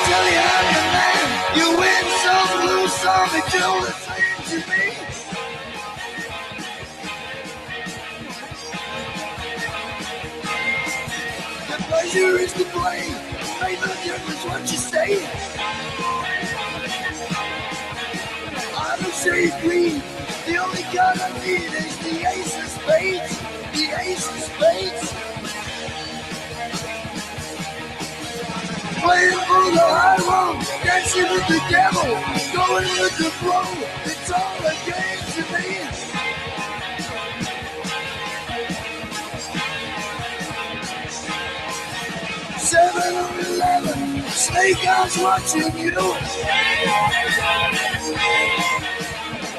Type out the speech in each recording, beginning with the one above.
tell you I'm your man. You win some, lose some, and do the same to me. The pleasure is to blame. Make no difference what you say. I'm a shade green. The only card I need is the ace of spades. The ace of spades. Playing for the high road, dancing with the devil, going with the flow. It's all a game to me. 7-Eleven, snake eyes watching you.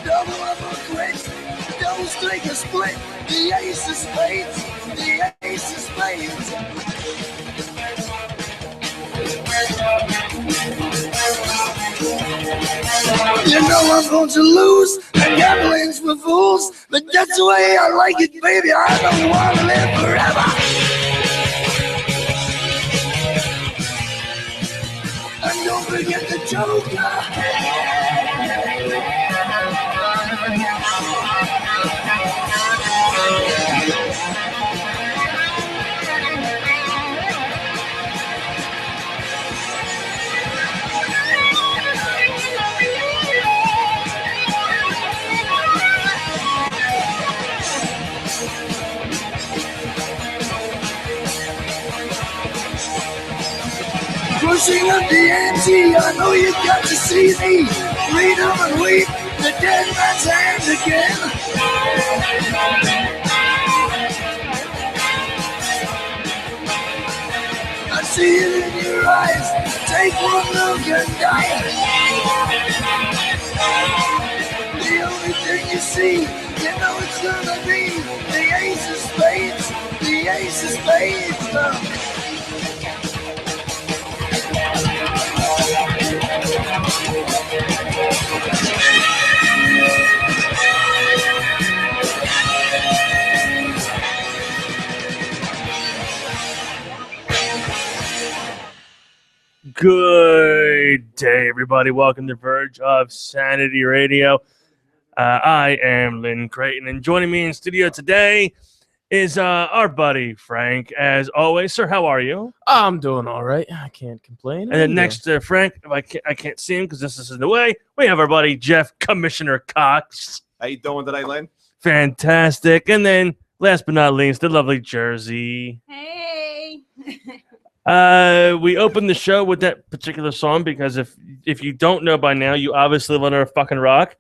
Double up a quit, double strike a split. The ace of spades, the ace of spades. You know I'm going to lose, and gambling's for fools, but that's the way I like it, baby. I don't want to live forever. And don't forget the Joker. Pushing up the ante, I know you got to see me. Read them and weep, the dead man's hand again. I see it in your eyes, take one look and die. The only thing you see, you know it's gonna be the ace of spades, the ace of spades. Good day, everybody. Welcome to Verge of Sanity Radio. I am Lynn Creighton, and joining me in studio today is our buddy Frank. As always, sir, how are you? I'm doing all right. I can't complain. And then next to Frank, if I can't see him because this is in the way, we have our buddy Jeff Commissioner Cox. How you doing today, Lynn? Fantastic. And then last but not least, the lovely Jersey. Hey. We opened the show with that particular song because if you don't know by now, you obviously live under a fucking rock.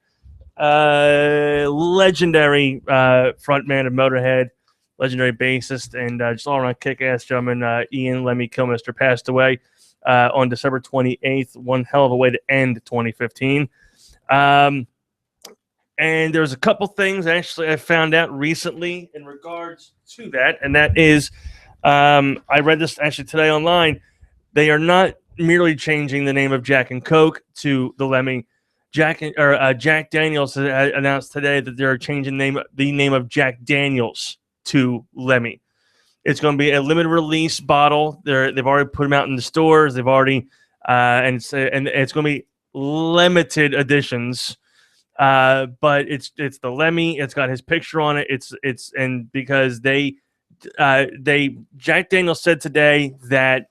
Legendary frontman of Motorhead, legendary bassist, and just all-around kick-ass gentleman, Ian Lemmy Kilmister, passed away on December 28th. One hell of a way to end 2015. And there's a couple things actually I found out recently in regards to that, and that is I read this actually today online. They are not merely changing the name of Jack and Coke to the Lemmy. Jack Daniels announced today that they're changing the name of Jack Daniels to Lemmy. It's going to be a limited release bottle. They've already put them out in the stores. They've already and it's going to be limited editions. But it's the Lemmy. It's got his picture on it. It's and because Jack Daniels said today that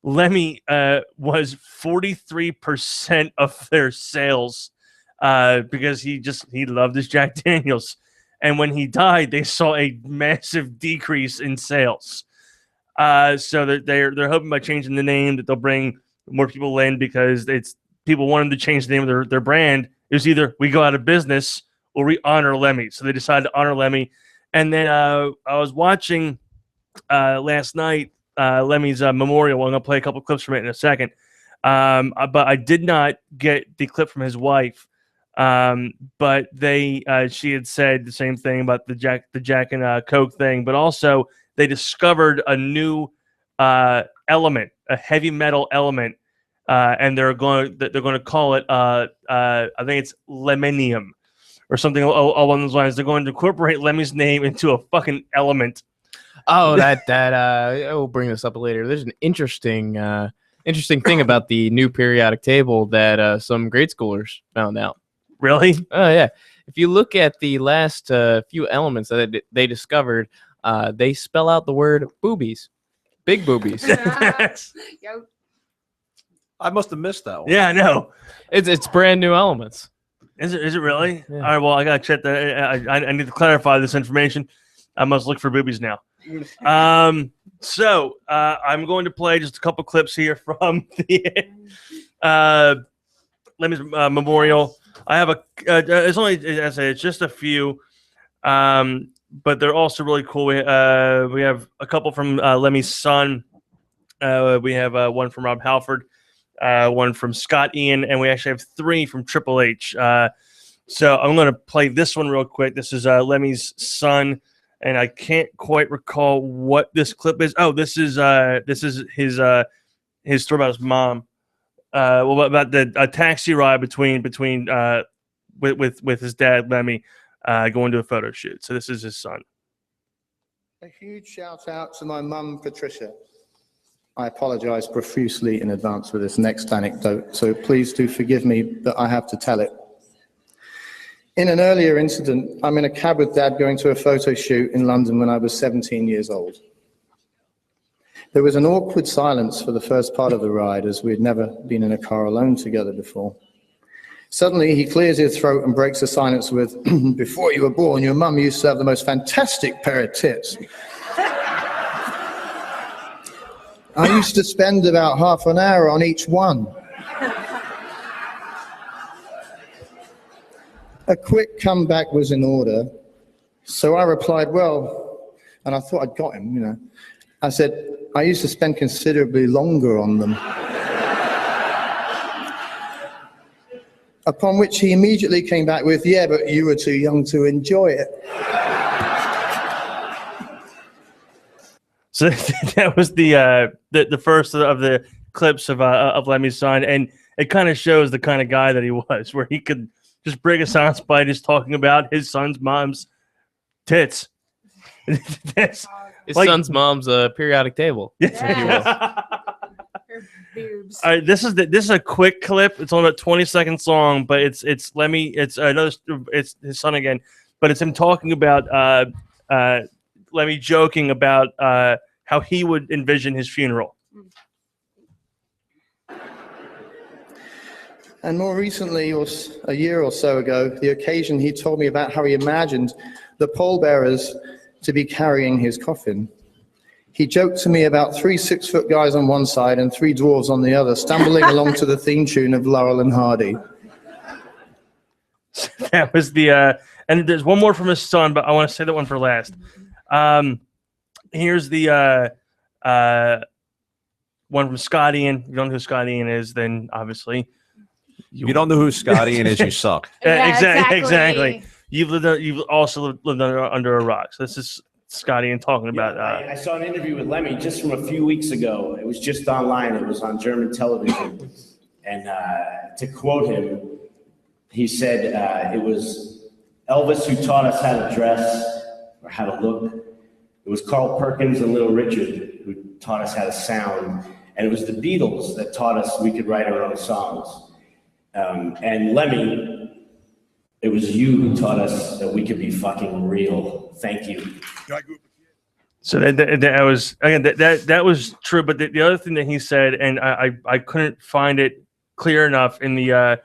Lemmy was 43% of their sales because he loved his Jack Daniels, and when he died, they saw a massive decrease in sales. So they're hoping by changing the name that they'll bring more people in because people wanted to change the name of their brand. It was either we go out of business or we honor Lemmy. So they decided to honor Lemmy. And then I was watching last night Lemmy's memorial. I'm going to play a couple clips from it in a second. But I did not get the clip from his wife. But she had said the same thing about the Jack and Coke thing. But also they discovered a new element, a heavy metal element, and they're going to call it I think it's lemonium or something along those lines. They're going to incorporate Lemmy's name into a fucking element. Oh, that we'll bring this up later. There's an interesting Interesting thing about the new periodic table that some grade schoolers found out. Really? Oh, yeah. If you look at the last few elements that they discovered, they spell out the word boobies. Big boobies. That's- Yo, I must have missed that one. yeah, I know. It's brand new elements. Is it really? Yeah. All right. Well, I gotta check that. I need to clarify this information. I must look for boobies now. So I'm going to play just a couple clips here from the Lemmy's Memorial. I have it's only, as I say, it's just a few, but they're also really cool. We have a couple from Lemmy's son. We have one from Rob Halford, one from Scott Ian, and we actually have 3 from Triple H. So I'm going to play this one real quick. This is Lemmy's son, and I can't quite recall what this clip is. Oh, this is his story about his mom. Well, about a taxi ride between with his dad Lemmy going to a photo shoot. So this is his son. A huge shout out to my mum, Patricia. I apologize profusely in advance for this next anecdote, so please do forgive me that I have to tell it. In an earlier incident, I'm in a cab with Dad going to a photo shoot in London when I was 17 years old. There was an awkward silence for the first part of the ride, as we had never been in a car alone together before. Suddenly, he clears his throat and breaks the silence with, "Before you were born, your mum used to have the most fantastic pair of tits. I used to spend about half an hour on each one." A quick comeback was in order, so I replied, "Well," and I thought I'd got him, you know. I said, "I used to spend considerably longer on them." Upon which he immediately came back with, "Yeah, but you were too young to enjoy it." So that was the first of the clips of Lemmy's son, and it kind of shows the kind of guy that he was, where he could just break a silence by just talking about his son's mom's tits. That's, His like- son's mom's periodic table. yeah. if you will. her boobs. All right, this is a quick clip. It's only about 20 seconds long, but it's Lemmy. It's his son again, but it's him talking about Lemmy joking about how he would envision his funeral. And more recently, or a year or so ago, the occasion he told me about how he imagined the pallbearers to be carrying his coffin. He joked to me about 3 6-foot guys on one side and 3 dwarves on the other, stumbling along to the theme tune of Laurel and Hardy. That was and there's one more from his son, but I want to say that one for last. Here's the one from Scott Ian. If you don't know who Scott Ian is, then obviously You don't know who Scott Ian is, you suck. Exactly. You've also lived under a rock. So this is Scott Ian talking about. I saw an interview with Lemmy just from a few weeks ago. It was just online. It was on German television. And to quote him, he said it was Elvis who taught us how to dress or how to look. It was Carl Perkins and Little Richard who taught us how to sound. And it was the Beatles that taught us we could write our own songs. And Lemmy, it was you who taught us that we could be fucking real. Thank you. So that was again that was true. But the other thing that he said, and I couldn't find it clear enough in the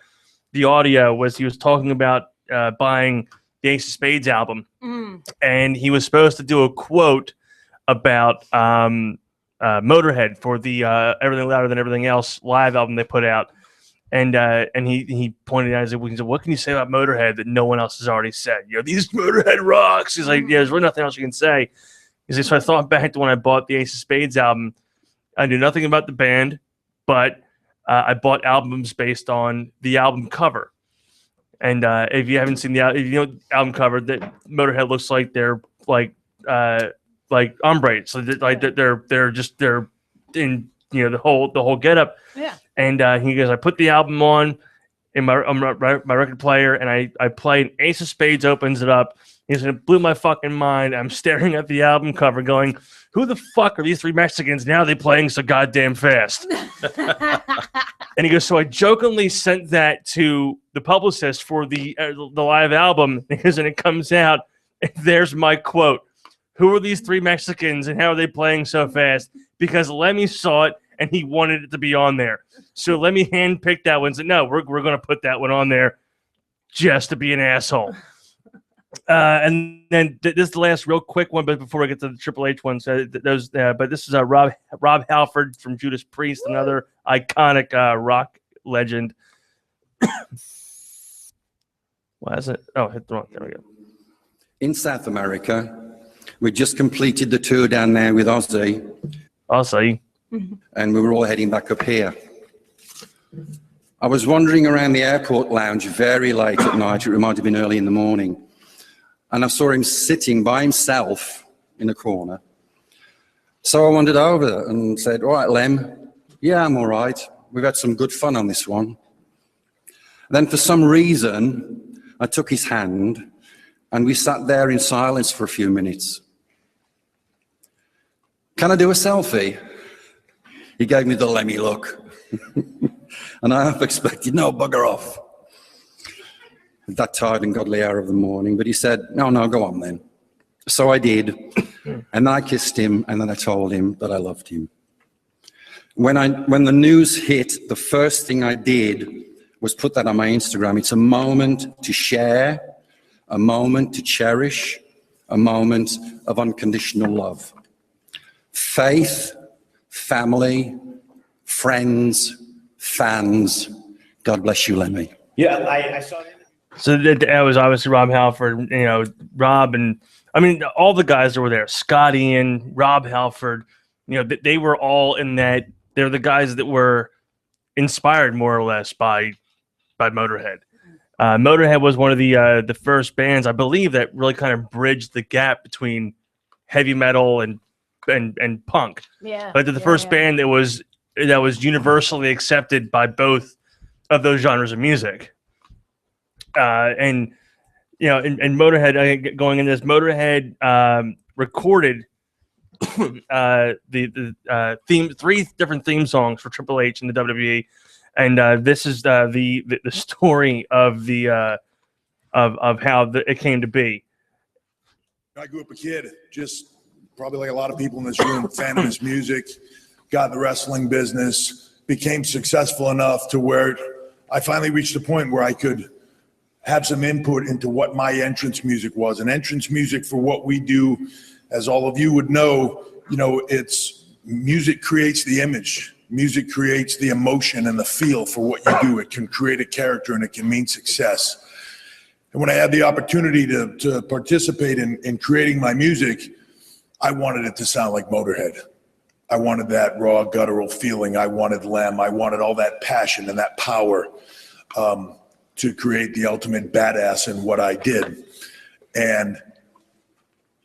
audio, was he was talking about buying the Ace of Spades album, and he was supposed to do a quote about Motorhead for the Everything Louder Than Everything Else live album they put out. And he pointed out, he said, "What can you say about Motorhead that no one else has already said? You know, these Motorhead rocks." He's like, "Yeah, there's really nothing else you can say." He's like, "So I thought back to when I bought the Ace of Spades album. I knew nothing about the band, but I bought albums based on the album cover. And if you haven't seen the album cover, that Motorhead looks like they're like ombre. So they're in the whole getup." Yeah. And he goes, "I put the album on in my record player, and I play. And Ace of Spades opens it up, He said, it blew my fucking mind. I'm staring at the album cover going, who the fuck are these three Mexicans? Now they playing so goddamn fast. And he goes, so I jokingly sent that to the publicist for the live album because when it comes out, there's my quote. Who are these three Mexicans and how are they playing so fast? Because Lemmy saw it and he wanted it to be on there. So Lemmy handpicked that one and said, no, we're going to put that one on there just to be an asshole. And then this is the last real quick one, but before we get to the Triple H one, so but this is Rob Halford from Judas Priest, another iconic rock legend. Why is it? Oh, hit the wrong. There we go. In South America, we just completed the tour down there with Ozzy, and we were all heading back up here. I was wandering around the airport lounge very late at night. It might have been early in the morning. And I saw him sitting by himself in a corner. So I wandered over and said, all right, Lem, yeah, I'm all right. We've had some good fun on this one. Then for some reason, I took his hand and we sat there in silence for a few minutes. Can I do a selfie? He gave me the Lemmy look. And I half expected, no, bugger off. At that tired and godly hour of the morning, but he said, no, go on then. So I did, and then I kissed him, and then I told him that I loved him. When the news hit, the first thing I did was put that on my Instagram. It's a moment to share, a moment to cherish, a moment of unconditional love. Faith, family, friends, fans, God bless you, Lemmy. Yeah, I saw that. So that was obviously Rob Halford, Rob, and I mean, all the guys that were there, Scott Ian, Rob Halford, they were all in that. They're the guys that were inspired more or less by Motorhead. Motorhead was one of the first bands, I believe, that really kind of bridged the gap between heavy metal and punk. Yeah. But the first band that was universally accepted by both of those genres of music. And Motorhead, going in this, Motorhead recorded the theme, 3 different theme songs for Triple H in the WWE, and this is the story of the of how it came to be. I grew up a kid, just probably like a lot of people in this room, fan of this music, got in the wrestling business, became successful enough to where I finally reached a point where I could have some input into what my entrance music was. And entrance music, for what we do, as all of you would know, it's music creates the image. Music creates the emotion and the feel for what you do. It can create a character and it can mean success. And when I had the opportunity to participate in creating my music, I wanted it to sound like Motorhead. I wanted that raw, guttural feeling. I wanted Lem. I wanted all that passion and that power to create the ultimate badass in what I did. And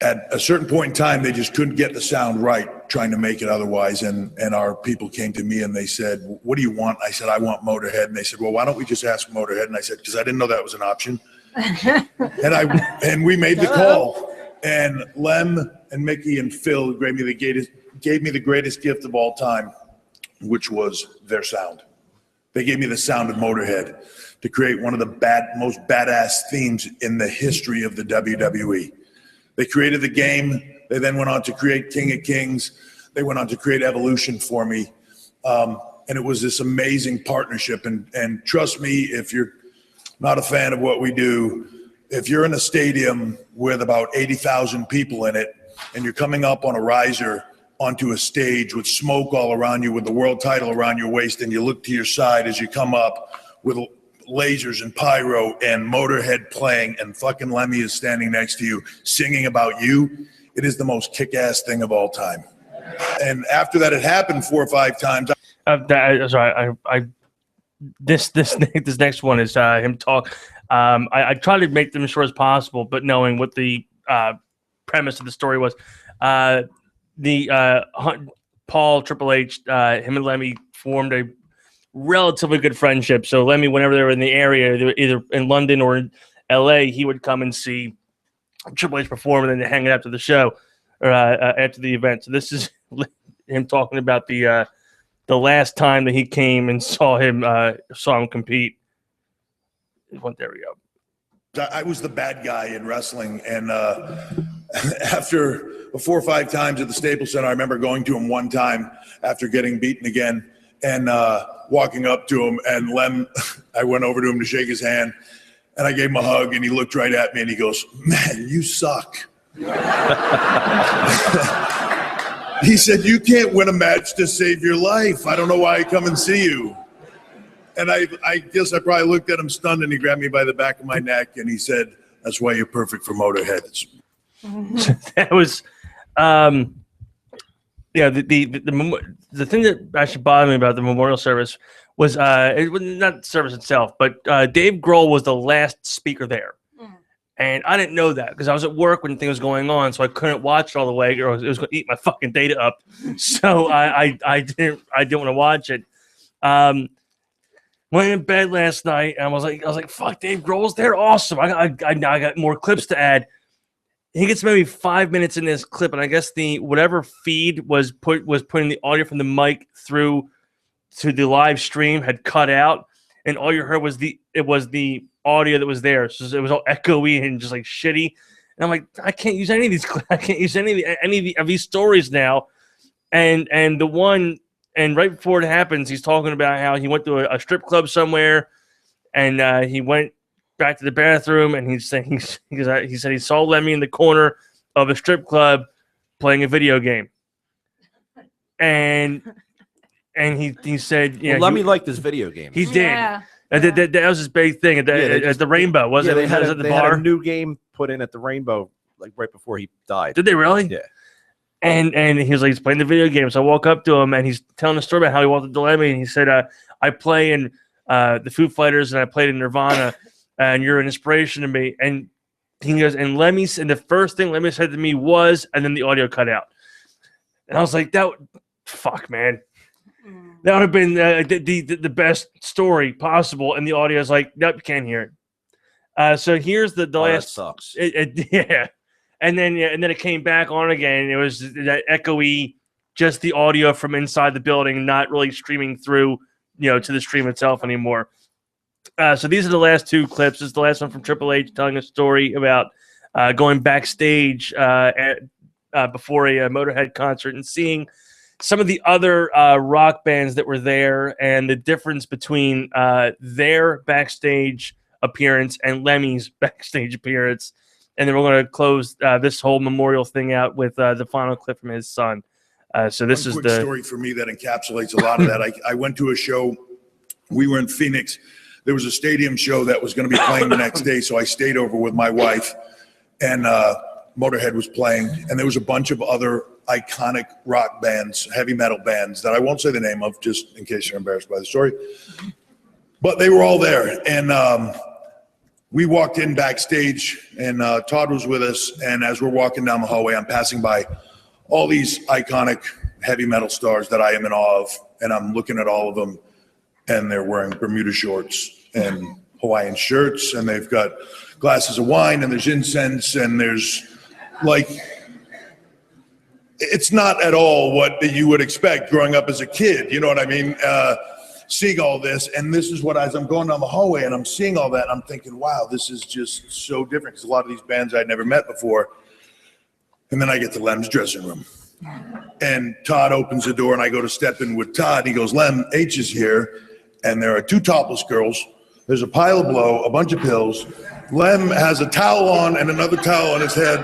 at a certain point in time, they just couldn't get the sound right, trying to make it otherwise. And our people came to me and they said, what do you want? I said, I want Motorhead. And they said, well, why don't we just ask Motorhead? And I said, because I didn't know that was an option. and we made the call. And Lem and Mickey and Phil gave me the greatest gift of all time, which was their sound. They gave me the sound of Motorhead to create one of the most badass themes in the history of the WWE. They created the game. They then went on to create King of Kings. They went on to create Evolution for me. And it was this amazing partnership. And trust me, if you're not a fan of what we do, if you're in a stadium with about 80,000 people in it, and you're coming up on a riser onto a stage with smoke all around you, with the world title around your waist, and you look to your side as you come up with lasers and pyro and Motorhead playing, and fucking Lemmy is standing next to you singing about you, it is the most kick-ass thing of all time. And after that, it happened 4 or 5 times. This next one is him talk. I try to make them as short as possible, but knowing what the premise of the story was, Paul, Triple H, him and Lemmy formed a relatively good friendship. So Lemmy, whenever they were in the area, either in London or in LA, he would come and see Triple H perform, and then they hang it after the show or after the event. So this is him talking about the last time that he came and saw him compete. There we go. I was the bad guy in wrestling, and after 4 or 5 times at the Staples Center, I remember going to him one time after getting beaten again and walking up to him, and Lem, I went over to him to shake his hand, and I gave him a hug, and he looked right at me, and he goes, "Man, you suck." He said, "You can't win a match to save your life. I don't know why I come and see you." And I guess I probably looked at him stunned, and he grabbed me by the back of my neck, and he said, "That's why you're perfect for Motorhead." That was, the thing that actually bothered me about the memorial service was it was not the service itself, but Dave Grohl was the last speaker there, and I didn't know that because I was at work when the thing was going on, so I couldn't watch it all the way, or it was going to eat my fucking data up. So I didn't want to watch it. Went in bed last night, and I was like, "Fuck, Dave Grohl's there, awesome." I got more clips to add. He gets maybe 5 minutes in this clip, and I guess the whatever feed was putting the audio from the mic through to the live stream had cut out, and all you heard was the audio that was there. So it was all echoey and just like shitty. And I'm like, I can't use any of these. I can't use any of these stories now. And the one, and right before it happens, he's talking about how he went to a strip club somewhere, and he went back to the bathroom, and he said he saw Lemmy in the corner of a strip club playing a video game, and he said, "Yeah, Lemmy liked his video games." He did. Yeah. That was his big thing at the Rainbow, wasn't it? They had at the they bar. had a new game put in at the Rainbow, like right before he died. Did they really? Yeah. And he was like, he's playing the video game. So I walk up to him, and he's telling a story about how he wanted to Lemmy, and he said, "I play in the Foo Fighters, and I played in Nirvana." And you're an inspiration to me. And he goes, and the first thing Lemmy said to me was, and then the audio cut out. And I was like, fuck, man. That would have been the best story possible. And the audio is like, nope, you can't hear it. So here's the last. That sucks. Yeah. And then it came back on again. And it was that echoey, just the audio from inside the building, not really streaming through, to the stream itself anymore. So these are the last 2 clips. This is the last one from Triple H telling a story about going backstage before a Motorhead concert and seeing some of the other rock bands that were there and the difference between their backstage appearance and Lemmy's backstage appearance. And then we're going to close this whole memorial thing out with the final clip from his son. So this is the story for me that encapsulates a lot of that. I went to a show. We were in Phoenix. There was a stadium show that was going to be playing the next day, so I stayed over with my wife, and Motorhead was playing, and there was a bunch of other iconic rock bands, heavy metal bands that I won't say the name of, just in case you're embarrassed by the story. But they were all there, and we walked in backstage, and Todd was with us, and as we're walking down the hallway, I'm passing by all these iconic heavy metal stars that I am in awe of, and I'm looking at all of them, and they're wearing Bermuda shorts and Hawaiian shirts, and they've got glasses of wine, and there's incense, and there's it's not at all what you would expect growing up as a kid. You know what I mean? Seeing all this, and this is what, as I'm going down the hallway and I'm seeing all that, I'm thinking, wow, this is just so different, because a lot of these bands I'd never met before. And then I get to Lem's dressing room, and Todd opens the door, and I go to step in with Todd. He goes, "Lem, H is here. And there are 2 topless girls. There's a pile of blow, a bunch of pills. Lem has a towel on and another towel on his head,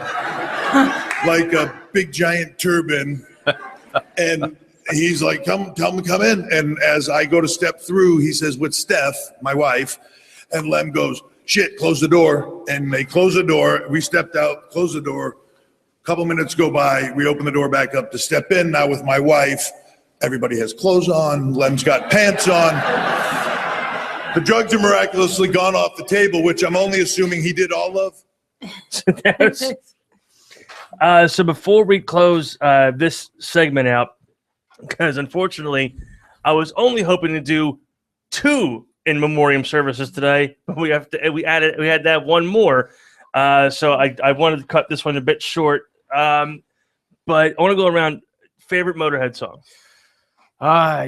like a big giant turban." And he's like, "Come in." And as I go to step through, he says, "With Steph, my wife." And Lem goes, "Shit, close the door." And they close the door. We stepped out, closed the door. A couple minutes go by. We open the door back up to step in now with my wife. Everybody has clothes on. Lem's got pants on. The drugs are miraculously gone off the table, which I'm only assuming he did all of. So before we close this segment out, because unfortunately I was only hoping to do 2 in memoriam services today, but we had to have one more. So I wanted to cut this one a bit short. But I want to go around favorite Motorhead song.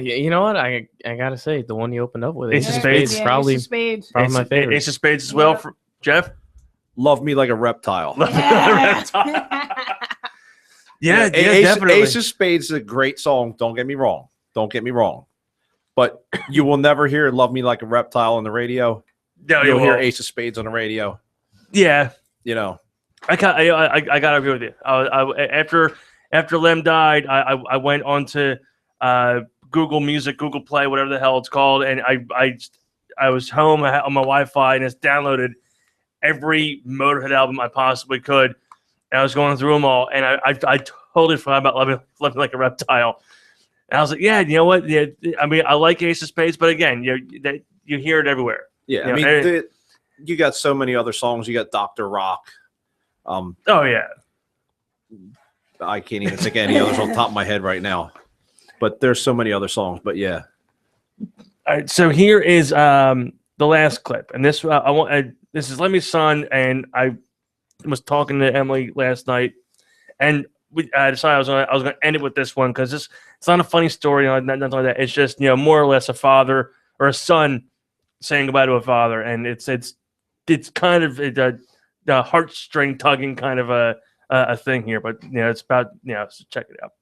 You know what? I gotta say the one you opened up with, Ace of Spades. Yeah, probably Ace of Spades. probably my favorite. Ace of Spades as well. Yeah. For Jeff. Love Me Like a Reptile. Yeah. Yeah, definitely. Ace of Spades is a great song. Don't get me wrong. But you will never hear Love Me Like a Reptile on the radio. No, You'll you hear won't. Ace of Spades on the radio. Yeah, You know. I gotta agree with you. After Lem died, I went on to Google Music, Google Play, whatever the hell it's called, and I was home on my Wi-Fi and just downloaded every Motorhead album I possibly could. And I was going through them all, and I totally forgot about Love Me Like a Reptile. And I was like, yeah, you know what? Yeah, I mean, I like Ace of Spades, but again, you hear it everywhere. Yeah, You I know, mean, you got so many other songs. You got Dr. Rock. Oh yeah. I can't even think of any others on top of my head right now. But there's so many other songs. But yeah. All right, so here is the last clip, and this this is Lemmy's son, and I was talking to Emily last night, and I decided I was going to end it with this one because it's not a funny story, nothing like that. It's just more or less a father or a son saying goodbye to a father, and it's kind of a heartstring tugging kind of a thing here, but it's about so check it out.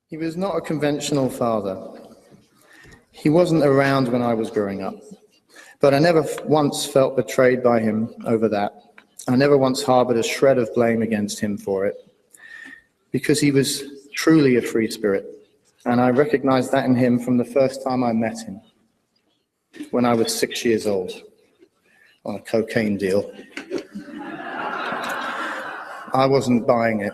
He was not a conventional father. He wasn't around when I was growing up, but I never once felt betrayed by him over that. I never once harbored a shred of blame against him for it, because he was truly a free spirit, and I recognized that in him from the first time I met him, when I was 6 years old, on a cocaine deal. I wasn't buying it.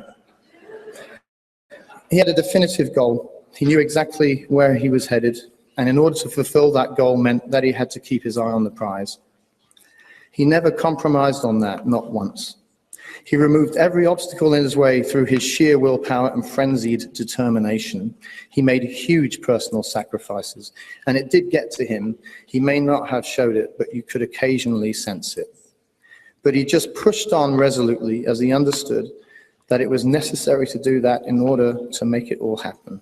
He had a definitive goal. He knew exactly where he was headed, and in order to fulfill that goal meant that he had to keep his eye on the prize. He never compromised on that, not once. He removed every obstacle in his way through his sheer willpower and frenzied determination. He made huge personal sacrifices, and it did get to him. He may not have showed it, but you could occasionally sense it. But he just pushed on resolutely as he understood that it was necessary to do that in order to make it all happen.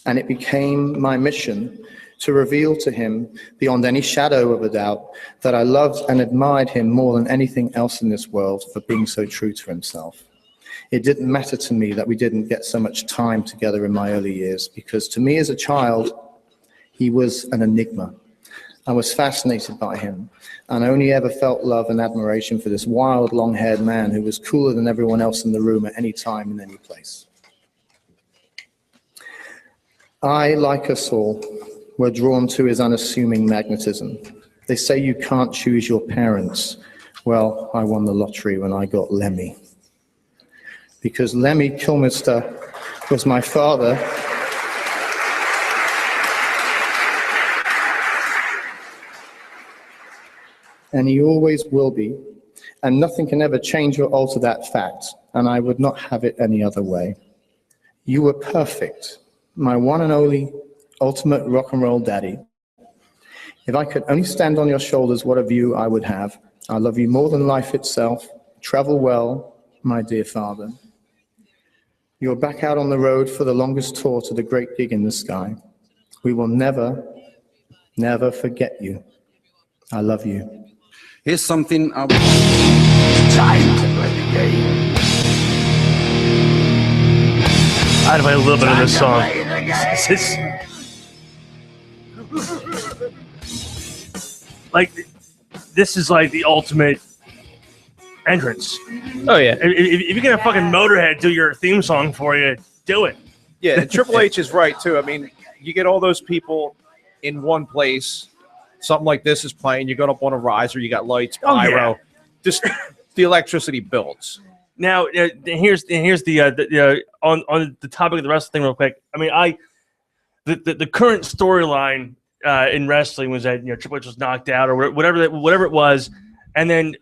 And it became my mission to reveal to him, beyond any shadow of a doubt, that I loved and admired him more than anything else in this world for being so true to himself. It didn't matter to me that we didn't get so much time together in my early years, because to me as a child, he was an enigma. I was fascinated by him, and I only ever felt love and admiration for this wild, long-haired man who was cooler than everyone else in the room at any time in any place. I, like us all, were drawn to his unassuming magnetism. They say you can't choose your parents. Well, I won the lottery when I got Lemmy. Because Lemmy Kilmister was my father. And he always will be. And nothing can ever change or alter that fact. And I would not have it any other way. You were perfect. My one and only ultimate rock and roll daddy. If I could only stand on your shoulders, what a view I would have. I love you more than life itself. Travel well, my dear father. You're back out on the road for the longest tour to the great gig in the sky. We will never, never forget you. I love you. Here's something Time to play the game. I had to play a little bit of this song. Play the game. Like, this is like the ultimate entrance. Oh yeah. If you get a fucking Motorhead do your theme song for you, do it. Yeah, and Triple H is right, too. I mean, you get all those people in one place. Something like this is playing. You go up on a riser. You got lights, pyro. Just the electricity builds. Now, here's the on the topic of the wrestling thing real quick. I mean, the current storyline in wrestling was that Triple H was knocked out or whatever it was, and then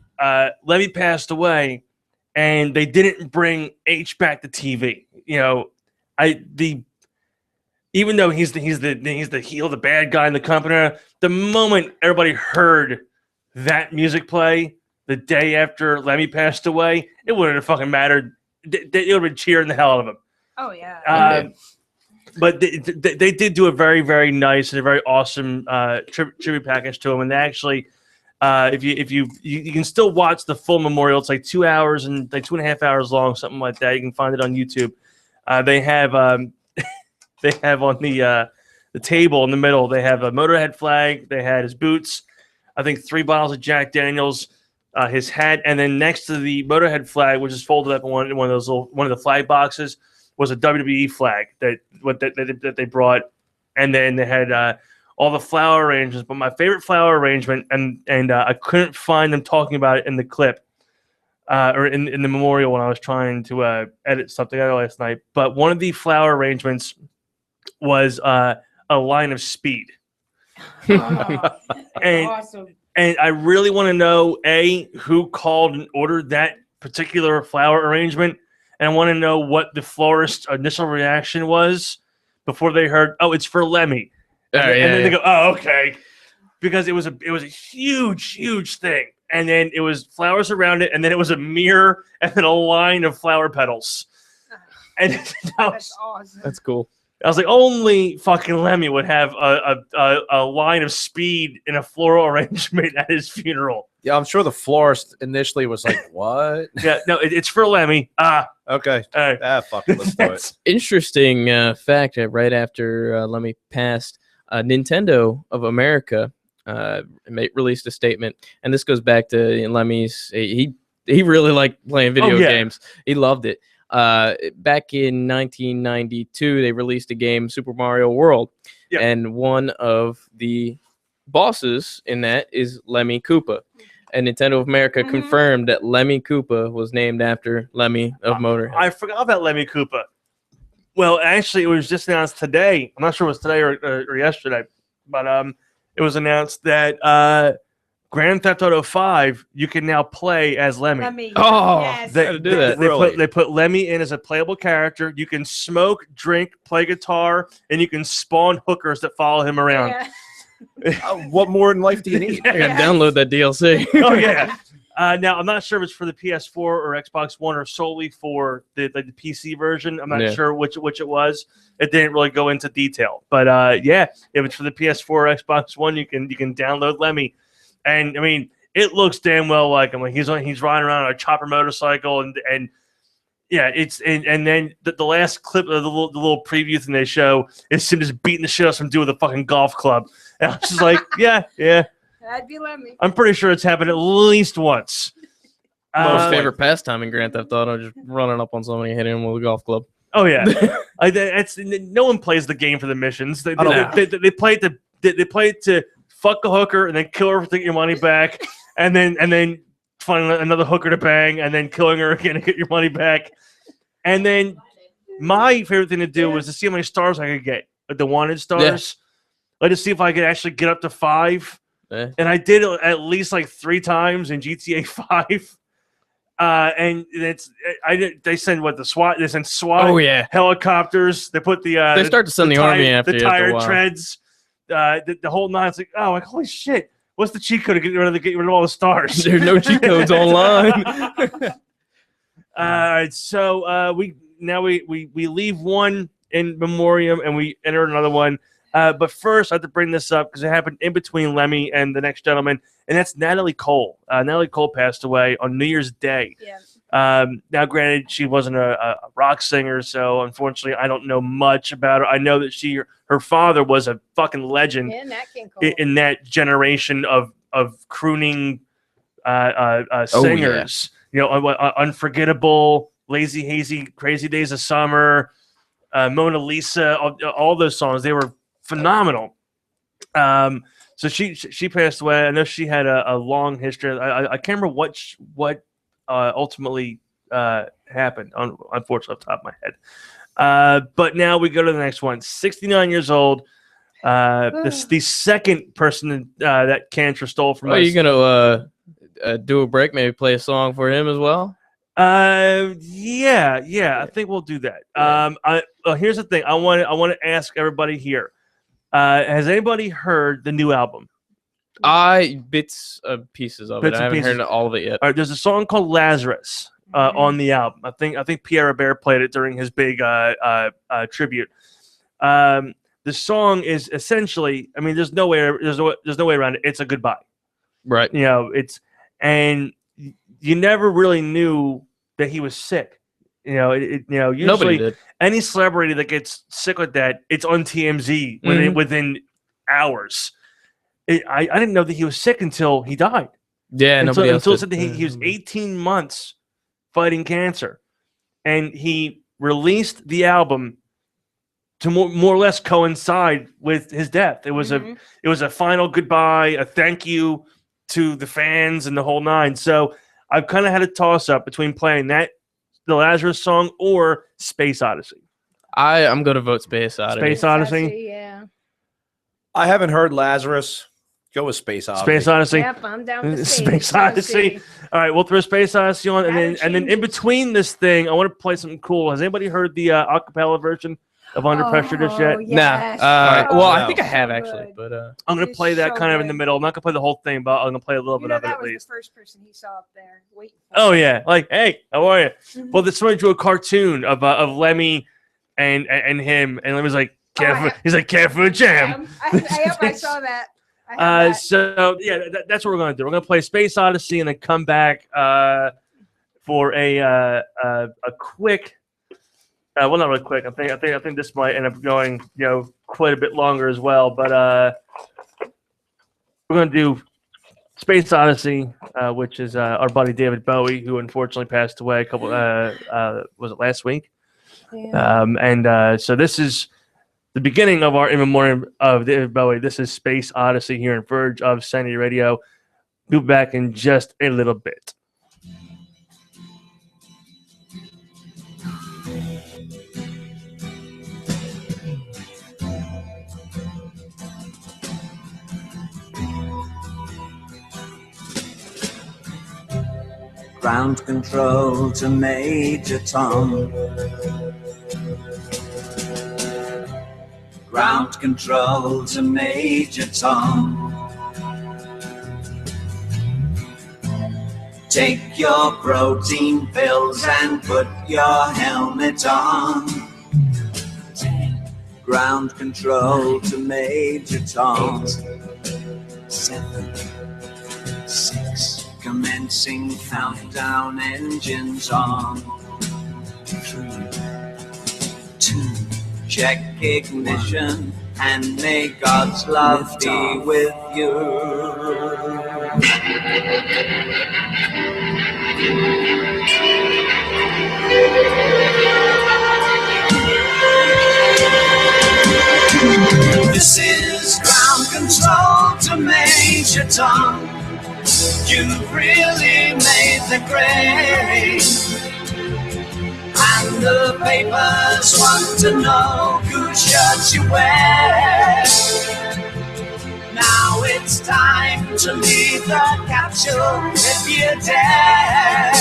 Lemmy passed away, and they didn't bring H back to TV. Even though he's the heel, the bad guy in the company, the moment everybody heard that music play, the day after Lemmy passed away, it wouldn't have fucking mattered. It would have been cheering the hell out of him. Oh yeah. But they did do a very, very nice and a very awesome tribute package to him. And they actually, if you can still watch the full memorial. It's like 2 hours and like 2.5 hours long, something like that. You can find it on YouTube. They have they have on the table in the middle. They have a Motorhead flag. They had his boots. I think 3 bottles of Jack Daniels. His hat, and then next to the Motorhead flag, which is folded up in one of those one of the flag boxes, was a WWE flag that they brought, and then they had all the flower arrangements. But my favorite flower arrangement, and I couldn't find them talking about it in the clip or in the memorial when I was trying to edit something out last night. But one of the flower arrangements was a line of speed, and Awesome. and I really want to know who called and ordered that particular flower arrangement. And I want to know what the florist's initial reaction was before they heard, "Oh, it's for Lemmy," and then they go, "Oh, okay," because it was a huge thing, and then it was flowers around it, and then it was a mirror, and then a line of flower petals, and That's awesome. That's cool. I was like, only fucking Lemmy would have a line of speed in a floral arrangement at his funeral. Yeah, I'm sure the florist initially was like, "What?" Yeah, no, it's for Lemmy. Okay. Fuck it, let's do it. Interesting fact that right after Lemmy passed, Nintendo of America released a statement, and this goes back to Lemmy's. He really liked playing video games. He loved it. Back in 1992, they released a game, Super Mario World, and one of the bosses in that is Lemmy Koopa. And Nintendo of America confirmed that Lemmy Koopa was named after Lemmy of Motorhead. I forgot about Lemmy Koopa. Well, actually, it was just announced today. I'm not sure it was today or yesterday, but it was announced that Grand Theft Auto 5, you can now play as Lemmy. Oh, yes. They put Lemmy in as a playable character. You can smoke, drink, play guitar, and you can spawn hookers that follow him around. Yeah. What more in life do you need? I gotta download that DLC. Oh yeah. Now I'm not sure if it's for the PS4 or Xbox One or solely for the PC version. I'm not sure which it was. It didn't really go into detail, but if it's for the PS4 or Xbox One, you can download Lemmy, and I mean it looks damn well like him. Like he's riding around on a chopper motorcycle, and yeah, and then the last clip of the little preview thing they show is him just beating the shit out of some dude with a fucking golf club. And I was just like, yeah. That'd be Lemmy. I'm pretty sure it's happened at least once. Most favorite pastime in Grand Theft Auto, just running up on somebody and hitting him with a golf club. Oh yeah, no one plays the game for the missions. They play it to fuck a hooker and then kill her to get your money back, and then find another hooker to bang and then killing her again to get your money back. And then my favorite thing to do was to see how many stars I could get, like the wanted stars. Like to see if I could actually get up to 5. And I did it at least like 3 times in GTA 5. And they send the SWAT. They send SWAT. Oh yeah, helicopters. They put the they start to send the army after the tire treads. The whole nine. It's like, oh, like holy shit. What's the cheat code to get rid of all the stars? There's no cheat codes online. All right, so we leave one in memoriam and we enter another one. But first, I have to bring this up because it happened in between Lemmy and the next gentleman, and that's Natalie Cole. Natalie Cole passed away on New Year's Day. Yeah. Now, granted, she wasn't a rock singer, so unfortunately, I don't know much about her. I know that her father was a fucking legend in that generation of crooning singers. You know, Unforgettable, Lazy Hazy, Crazy Days of Summer, Mona Lisa, all those songs, they were phenomenal. So she passed away. I know she had a long history. I can't remember what ultimately happened, unfortunately, off the top of my head. But now we go to the next one. 69 years old. The second person that cancer stole from us. Are you gonna do a break? Maybe play a song for him as well. Yeah. I think we'll do that. Here's the thing. I want to ask everybody here. Has anybody heard the new album? Bits of pieces of Bits it. and I haven't pieces. heard all of it yet. All right, there's a song called Lazarus on the album. I think Pierre Robert played it during his big tribute. The song is essentially, I mean, there's no way around it. It's a goodbye. Right. You know, and you never really knew that he was sick. You know, Nobody usually did. any celebrity that gets sick with that, it's on TMZ within hours. I didn't know that he was sick until he died. Yeah, nobody else Until did. said that he was 18 months fighting cancer, and he released the album to more or less coincide with his death. It was a final goodbye, a thank you to the fans and the whole nine. So I've kind of had a toss up between playing the Lazarus song or Space Odyssey. I'm going to vote Space Odyssey. Space Odyssey. Yeah. I haven't heard Lazarus. Go with Space Odyssey. Space Odyssey. Yep, I'm down with Space Odyssey. All right, we'll throw Space Odyssey on, and then in between this thing, I want to play something cool. Has anybody heard the acapella version of Under Pressure just yet? Yes. Nah. Oh, Well, I no. think I have So actually, good. but I'm going to play that so kind of in good. the middle. I'm not going to play the whole thing, but I'm going to play a little You bit know, of it that at was least. the first person he saw up there waiting for Oh him. yeah, like hey, how are you? Mhm. Well, somebody drew a cartoon of Lemmy and him, and Lemmy's like, careful. He's like, careful, jam. I saw that. I have that. So yeah, that's what we're gonna do. We're gonna play Space Odyssey and then come back for a quick. Well, not really quick. I think this might end up going quite a bit longer as well. But we're gonna do Space Odyssey, which is our buddy David Bowie, who unfortunately passed away a couple. Was it last week? Yeah. So this is the beginning of our in memoriam of David Bowie. This is Space Odyssey here in Verge of Sanity Radio. We'll be back in just a little bit. Ground control to Major Tom. Ground control to Major Tom. Take your protein pills and put your helmet on. Ground control to Major Tom. 7, 6. Commencing countdown, engines on. 3, 2, check ignition, and may God's love be with you. This is ground control to Major Tom. You've really made the grade, and the papers want to know whose shirts you wear. Now it's time to leave the capsule if you dare.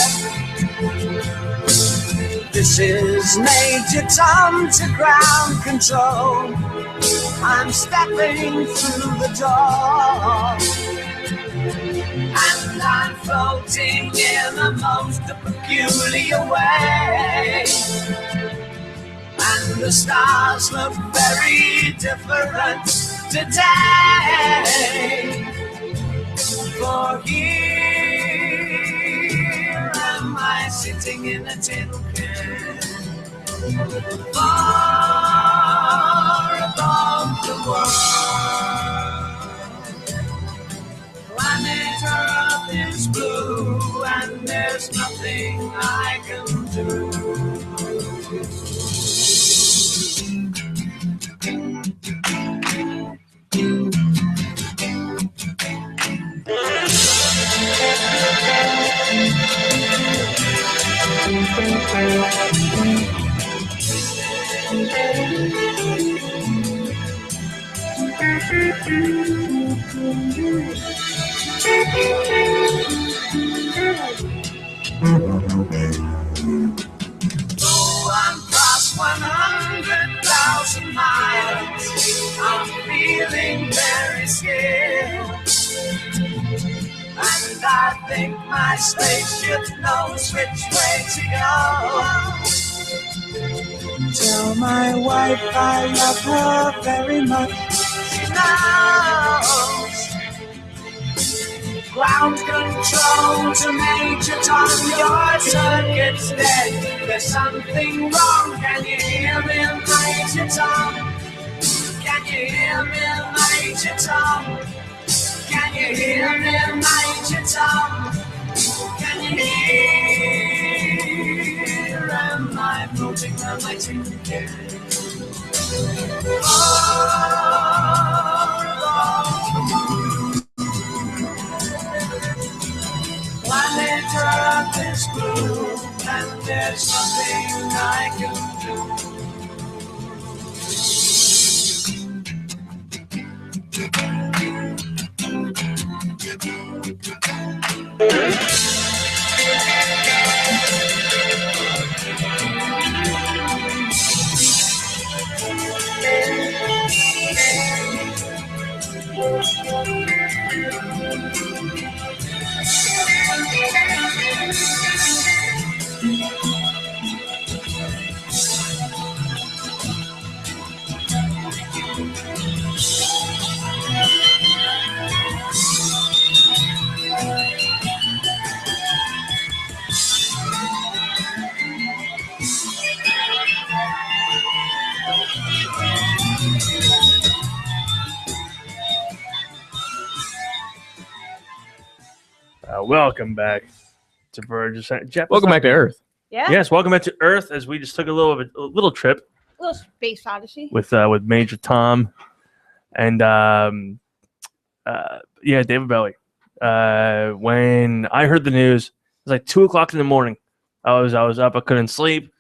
This is Major Tom to ground control. I'm stepping through the door, and I'm floating in a most peculiar way. And the stars look very different today. For here am I sitting in a tin can, far above the world. Planet Earth is blue, and there's nothing I can do. Though I'm past 100,000 miles, I'm feeling very still. I think my spaceship knows which way to go. Tell my wife I love her very much. She knows. Ground control to Major Tom, your circuit's dead. There's something wrong. Can you hear me, Major Tom? Can you hear me, Major Tom? Can you hear me, Major Tom? Can you hear? Am I floating on my ticket? Planet Earth is blue, and there's nothing I can do. Welcome back to Verge of Sanity. Jeff, Welcome back to Earth. Yeah. Yes, welcome back to Earth as we just took a little trip Little space odyssey. with Major Tom and David Bowie. When I heard the news, it was like 2:00 in the morning. I was up, I couldn't sleep,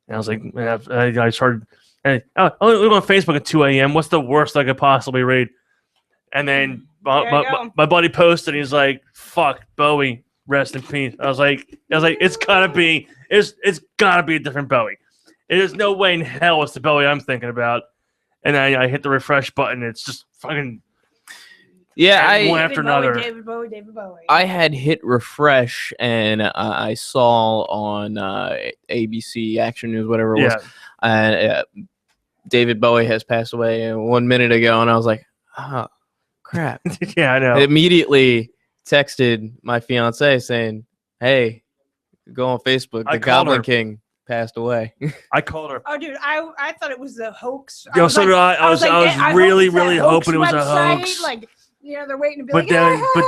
and I was like, I started. I'm looking on Facebook at 2 a.m. What's the worst I could possibly read? And then my buddy posted. He's like, "Fuck Bowie, rest in peace." I was like, it's gotta be a different Bowie. There's no way in hell it's the Bowie I'm thinking about. And I hit the refresh button. It's just fucking one after another. David Bowie. I had hit refresh and I saw on ABC Action News, whatever it was, David Bowie has passed away 1 minute ago, and I was like, oh crap. Yeah, I know. I immediately texted my fiance saying, "Hey, go on Facebook. The Goblin King passed away." I called her. Oh, dude, I thought it was a hoax. Yo, so did I. I was really hoping it was a website. hoax. Like, they're waiting to be but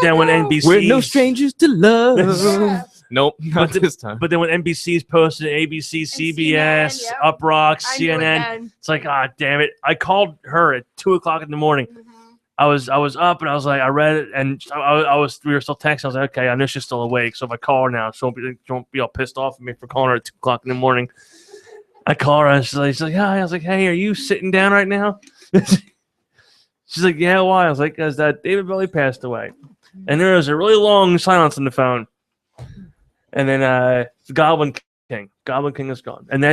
then when NBC, we're no strangers to love. Nope, not this time. But then when NBC's posted, ABC, CBS, CNN, Uprock, CNN, it's like, ah, damn it! I called her at 2:00 in the morning. I was up and I was like, I read it and we were still texting. I was like, okay, I know she's still awake, so if I call her now, she won't be all pissed off at me for calling her at 2:00 in the morning. I call her and she's like, hi. I was like, hey, are you sitting down right now? She's like, yeah, why? I was like, because that David Bowie passed away. And there was a really long silence on the phone. And then the Goblin King is gone. And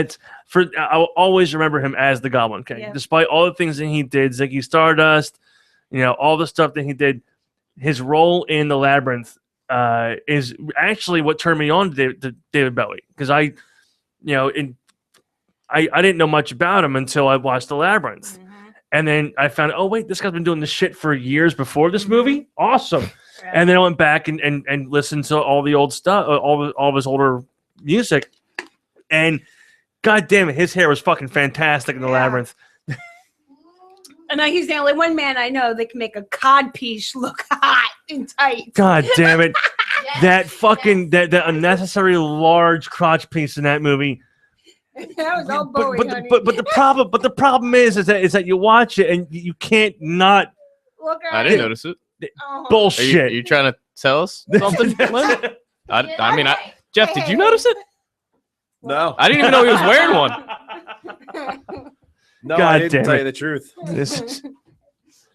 I'll always remember him as the Goblin King. Yeah. Despite all the things that he did, Ziggy Stardust, all the stuff that he did, his role in the Labyrinth is actually what turned me on to David Bowie. Because I didn't know much about him until I watched the Labyrinth. Mm-hmm. And then I found, oh, wait, this guy's been doing this shit for years before this movie? Awesome. Yeah. And then I went back and listened to all the old stuff, all of his older music. And God damn it, his hair was fucking fantastic in the Labyrinth. And he's the only one man I know that can make a codpiece look hot and tight. God damn it. That fucking, that unnecessary large crotch piece in that movie. That was all Bowie, but the problem is that you watch it and you can't not look at I didn't notice it. Bullshit. Are you trying to tell us something, Lynn? Jeff, did you notice it? No. I didn't even know he was wearing one. No, God I didn't damn tell it. you the truth. This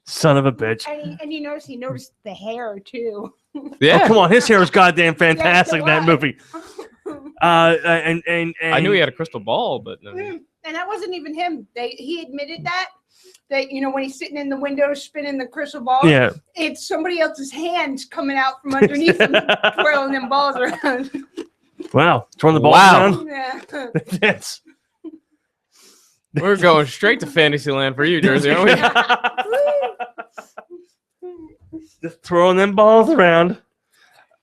son of a bitch. And you noticed he noticed the hair too. Yeah. Oh, come on, his hair was goddamn fantastic in that movie. And I knew he had a crystal ball, but and that wasn't even him. He admitted that that when he's sitting in the window spinning the crystal ball, Yeah. it's somebody else's hands coming out from underneath him, twirling them balls around. Wow. Throwing the balls Wow. around. Yeah. That's We're going straight to Fantasyland for you, Jersey, aren't we? just throwing them balls around.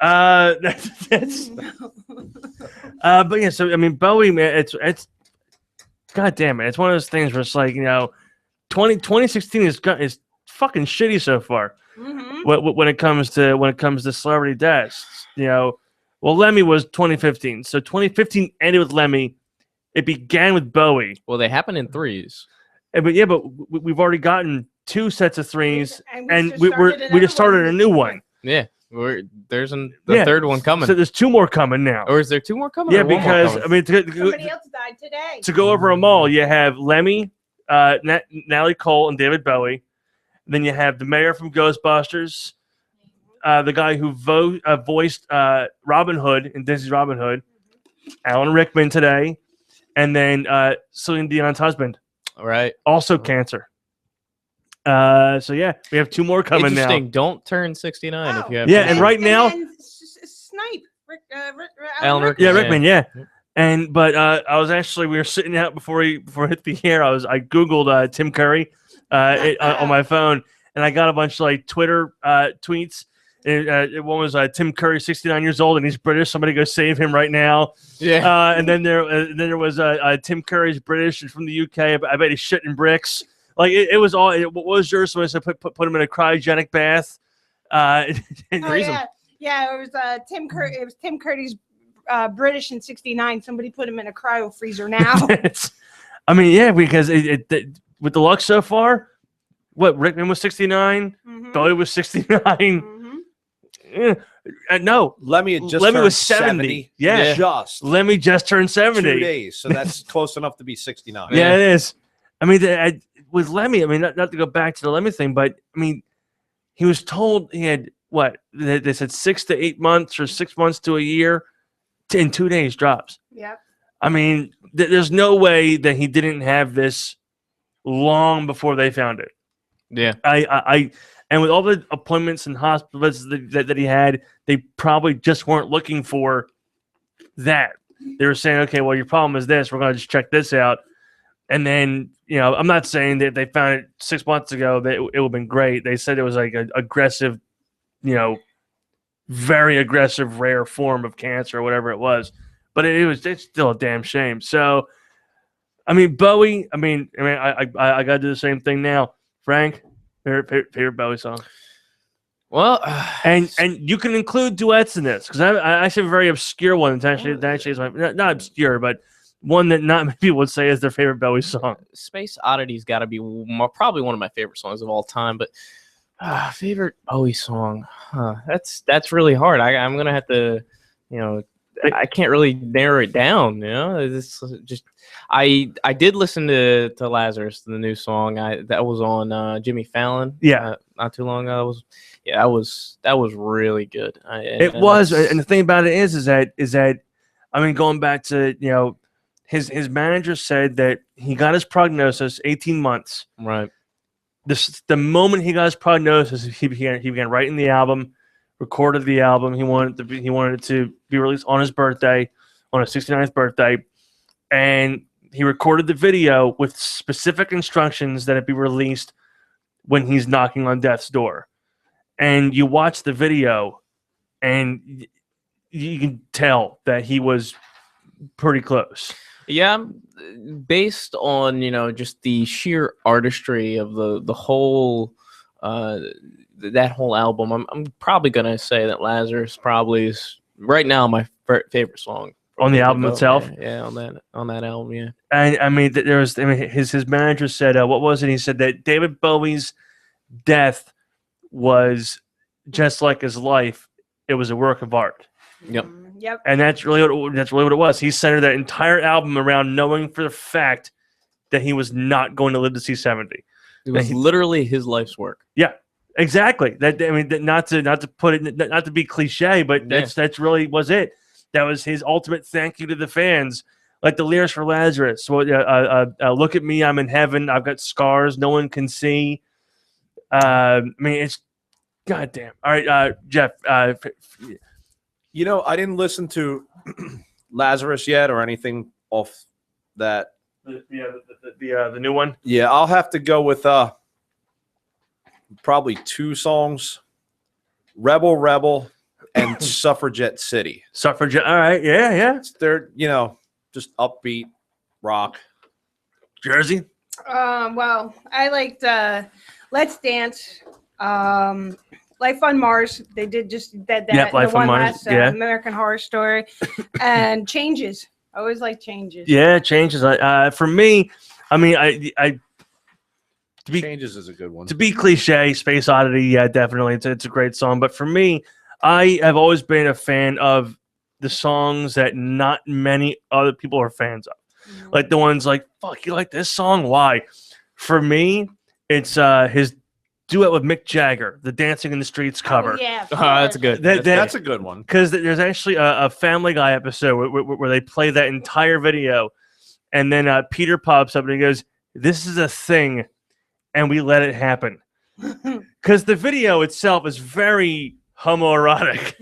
That's but yeah, so I mean Bowie, man, it's god damn it. It's one of those things where it's like, 2016 is fucking shitty so far. When it comes to celebrity deaths. Well, Lemmy was 2015. So 2015 ended with Lemmy. It began with Bowie. Well, they happen in threes. But we've already gotten 2 sets of threes, and we we just started a new one. Yeah. There's the third one coming. So there's 2 more coming now. Or is there 2 more coming? Yeah, or one more because coming? I mean, Somebody else died today. to go over them all, you have Lemmy, Natalie Cole, and David Bowie. Then you have the mayor from Ghostbusters, the guy who voiced Robin Hood in Disney's Robin Hood, Alan Rickman today, and then Celine Dion's husband. All right. Also cancer. So yeah, we have 2 more coming now. Interesting. Don't turn 69 if you have. Yeah, and right now, Snipe. Alan Rickman. yeah, Rickman, yeah. And but we were sitting out before it hit the air. I googled Tim Curry on my phone, and I got a bunch of like Twitter tweets. And one was Tim Curry, 69 years old, and he's British. Somebody go save him right now. Yeah. And then there was Tim Curry's British and from the UK. I bet he's shitting bricks. Like it was all. What was yours? So I said put him in a cryogenic bath. And freeze him. Yeah, it was Tim Curry. It was Tim Curry's British in '69. Somebody put him in a cryo freezer now. I mean, yeah, because with the luck so far, what Rickman was 69, Bowie was 69. No, Lemmy had just Lemmy turned was 70. Yeah. just Lemmy just turned 70. 2 days, so that's close enough to be 69. Yeah, it is. I mean, with Lemmy, I mean, not to go back to the Lemmy thing, but I mean, he was told he had what they said 6 to 8 months or 6 months to a year, in 2 days drops. Yep. I mean, there's no way that he didn't have this long before they found it. Yeah. And with all the appointments and hospitals that he had, they probably just weren't looking for that. They were saying, okay, well, your problem is this. We're going to just check this out. And then, I'm not saying that they found it 6 months ago that it would have been great. They said it was like an aggressive, very aggressive, rare form of cancer or whatever it was. But it's still a damn shame. So, I mean, Bowie, I got to do the same thing now. Frank, favorite Bowie song? Well, and you can include duets in this because I actually have a very obscure one. That actually is not obscure, but one that not many people would say is their favorite Bowie song. Space Oddity's got to be probably one of my favorite songs of all time. But favorite Bowie song? That's really hard. I'm gonna have to, I can't really narrow it down. It's just I did listen to Lazarus, the new song. That was on Jimmy Fallon. Yeah, not too long ago. That was really good. And the thing about it is that I mean, going back to his manager said that he got his prognosis 18 months. Right. The moment he got his prognosis, he began writing the album, recorded the album. He wanted it to be released on his birthday, on his 69th birthday, and he recorded the video with specific instructions that it be released when he's knocking on death's door. And you watch the video, and you can tell that he was pretty close. Yeah, based on just the sheer artistry of the whole that whole album, I'm probably gonna say that Lazarus probably is right now my favorite song on the album itself. Yeah, on that album. Yeah, and I mean his manager said what was it? He said that David Bowie's death was just like his life; it was a work of art. Yep. Yep. And that's really what it was. He centered that entire album around knowing for the fact that he was not going to live to see 70. It was literally his life's work. Yeah, exactly. Not to put it, not to be cliche, but that's really was it. That was his ultimate thank you to the fans. like the lyrics for Lazarus. Look at me, I'm in heaven. I've got scars no one can see. I mean, it's goddamn. All right, Jeff. I didn't listen to Lazarus yet or anything off that. The new one. Yeah, I'll have to go with probably 2 songs: Rebel Rebel and Suffragette City. Suffragette. All right. Yeah. They're just upbeat rock. Jersey. Well, I liked Let's Dance, Life on Mars. They did just that. Yep, Life the on one Mars, last yeah. American Horror Story, and Changes. I always like Changes. Yeah, Changes. For me, I mean, I Changes is a good one. to be cliche, Space Oddity. Yeah, definitely. It's a great song. But for me, I have always been a fan of the songs that not many other people are fans of. Like the ones like, fuck, you like this song? Why? For me, it's his duet with Mick Jagger, the Dancing in the Streets cover. Oh, yeah, That's good. That's a good one. Because there's actually a Family Guy episode where they play that entire video, and then Peter pops up and he goes, "This is a thing, and we let it happen." Because the video itself is very homoerotic.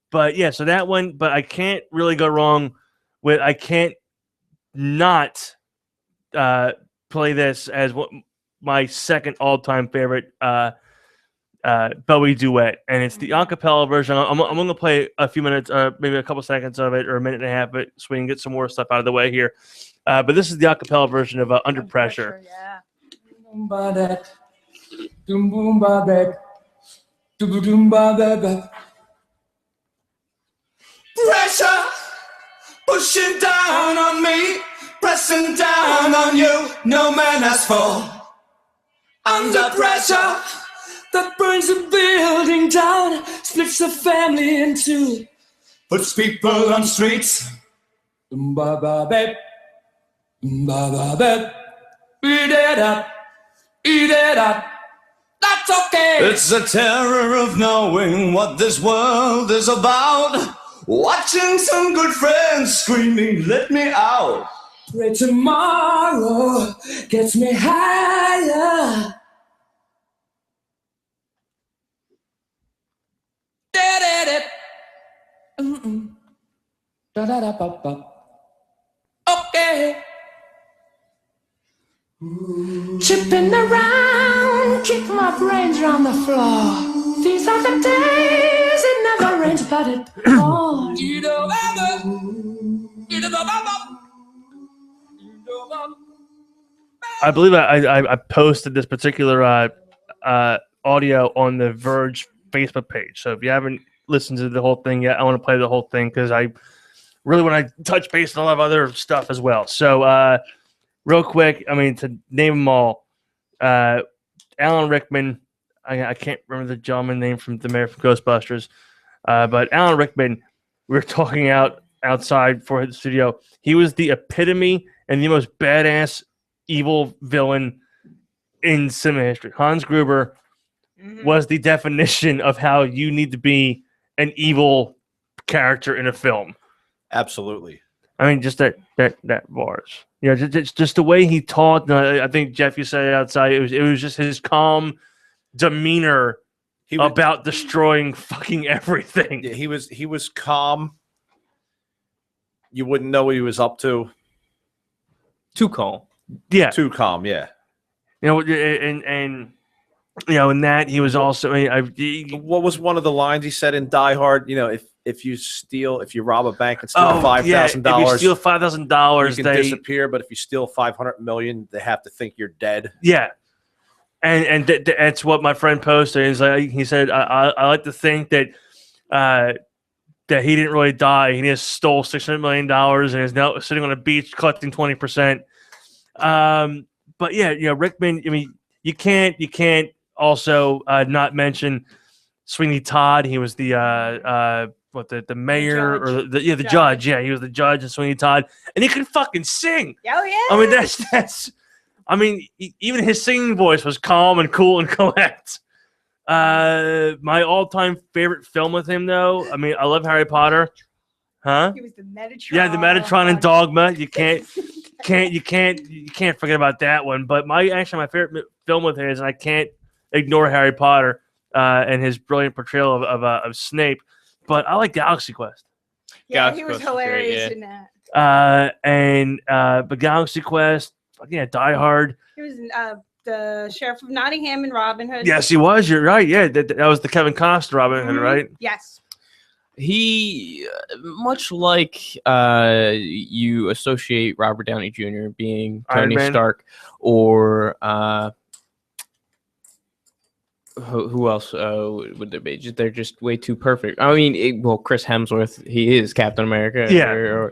But yeah, so that one, but I can't really go wrong with, I can't not play this as my second all-time favorite Bowie duet, and it's the acapella version. I'm going to play a few minutes, maybe a couple seconds of it, or a minute and a half of it, so we can get some more stuff out of the way here. But this is the acapella version of Under Pressure. Yeah. Pressure pushing down on me, pressing down on you. No man has fall. Under pressure that burns the building down, splits the family in two, puts people on streets. Eat it up, eat it up. That's okay. It's the terror of knowing what this world is about. Watching some good friends screaming, let me out. Pray tomorrow gets me higher. Okay. Chipping around, kick my brains around the floor. These are the days it never rains, but it pours. I believe I posted this particular audio on the Verge Facebook page. So if you haven't listened to the whole thing yet, I want to play the whole thing because I really want to touch base on a lot of other stuff as well. So real quick, I mean, to name them all, Alan Rickman, I can't remember the gentleman's name from the mayor from Ghostbusters, but Alan Rickman, we were talking outside for the studio. He was the epitome and the most badass evil villain in cinema history. Hans Gruber was the definition of how you need to be an evil character in a film. Absolutely. I mean, just that bars. You know, just the way he talked. I think Jeff, you said it outside. It was just his calm demeanor about destroying fucking everything. Yeah, he was calm. You wouldn't know what he was up to. Too calm. Yeah, Too calm. Yeah. you know, and you know, in that he was also. What was one of the lines he said in Die Hard? You know, if you rob a bank and steal $5,000, if you steal $5,000, you can disappear. But if you steal $500 million, they have to think you're dead. Yeah, and that's what my friend posted. He said, I like to think that that he didn't really die. He just stole $600 million and is now sitting on a beach collecting 20%. But yeah, you know, Rickman. I mean, you can't also not mention Sweeney Todd. He was the mayor or the judge. Yeah, he was the judge in Sweeney Todd, and he could fucking sing. Oh yeah. I mean, that's. I mean, even his singing voice was calm and cool and collect. My all-time favorite film with him, though. I mean, I love Harry Potter. Huh? He was the Metatron. Yeah, the Metatron and Dogma. You can't forget about that one. But my favorite film with his, and I can't ignore Harry Potter and his brilliant portrayal of Snape. But I like Galaxy Quest. Yeah, Galaxy he was Quest was great, hilarious yeah. in that. But Galaxy Quest, yeah, Die Hard. He was the Sheriff of Nottingham and Robin Hood. Yes, he was. You're right. Yeah, that was the Kevin Costner Robin Hood, Mhm. right? Yes. He, much like you associate Robert Downey Jr. being Iron Tony Man. Stark, or who else would there be? They're just way too perfect. I mean, Chris Hemsworth, he is Captain America. Yeah.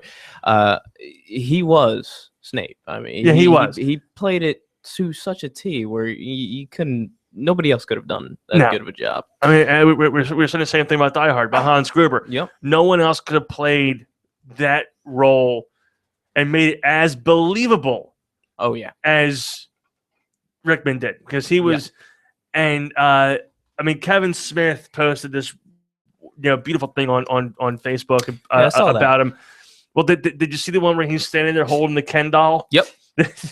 He was Snape. I mean, Yeah, he was. He played it to such a T where you couldn't. Nobody else could have done that good of a job. I mean, we're saying the same thing about Die Hard, about Hans Gruber. Yep. No one else could have played that role and made it as believable Oh yeah. as Rickman did, because he was. And I mean, Kevin Smith posted this, beautiful thing on Facebook I saw that. about him. Well, did you see the one where he's standing there holding the Ken doll? Yep.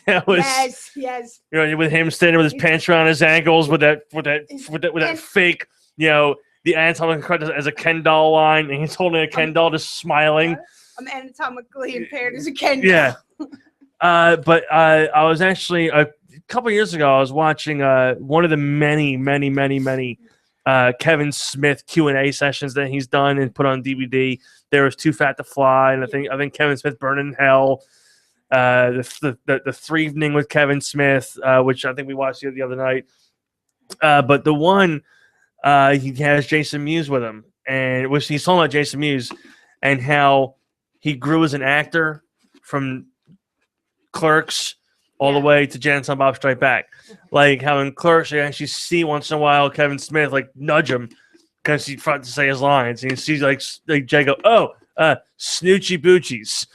That was yes. With him standing with his pants around his ankles, with that fake, the anatomically as a Ken doll line, and he's holding a Ken doll, just smiling. I'm anatomically impaired as a Ken. Yeah. But I was actually a couple years ago. I was watching one of the many Kevin Smith Q&A sessions that he's done and put on DVD. There was Too Fat to Fly, and I think Kevin Smith Burning in Hell. The Three Evening with Kevin Smith, which I think we watched the other night. But the one he has Jason Mewes with him, and which he's talking about Jason Mewes and how he grew as an actor from Clerks all the way to Jan and Silent Bob Strike Back. Like how in Clerks you actually see once in a while Kevin Smith like nudge him because he forgot to say his lines, and you see like Jay go, Snoochie Boochies.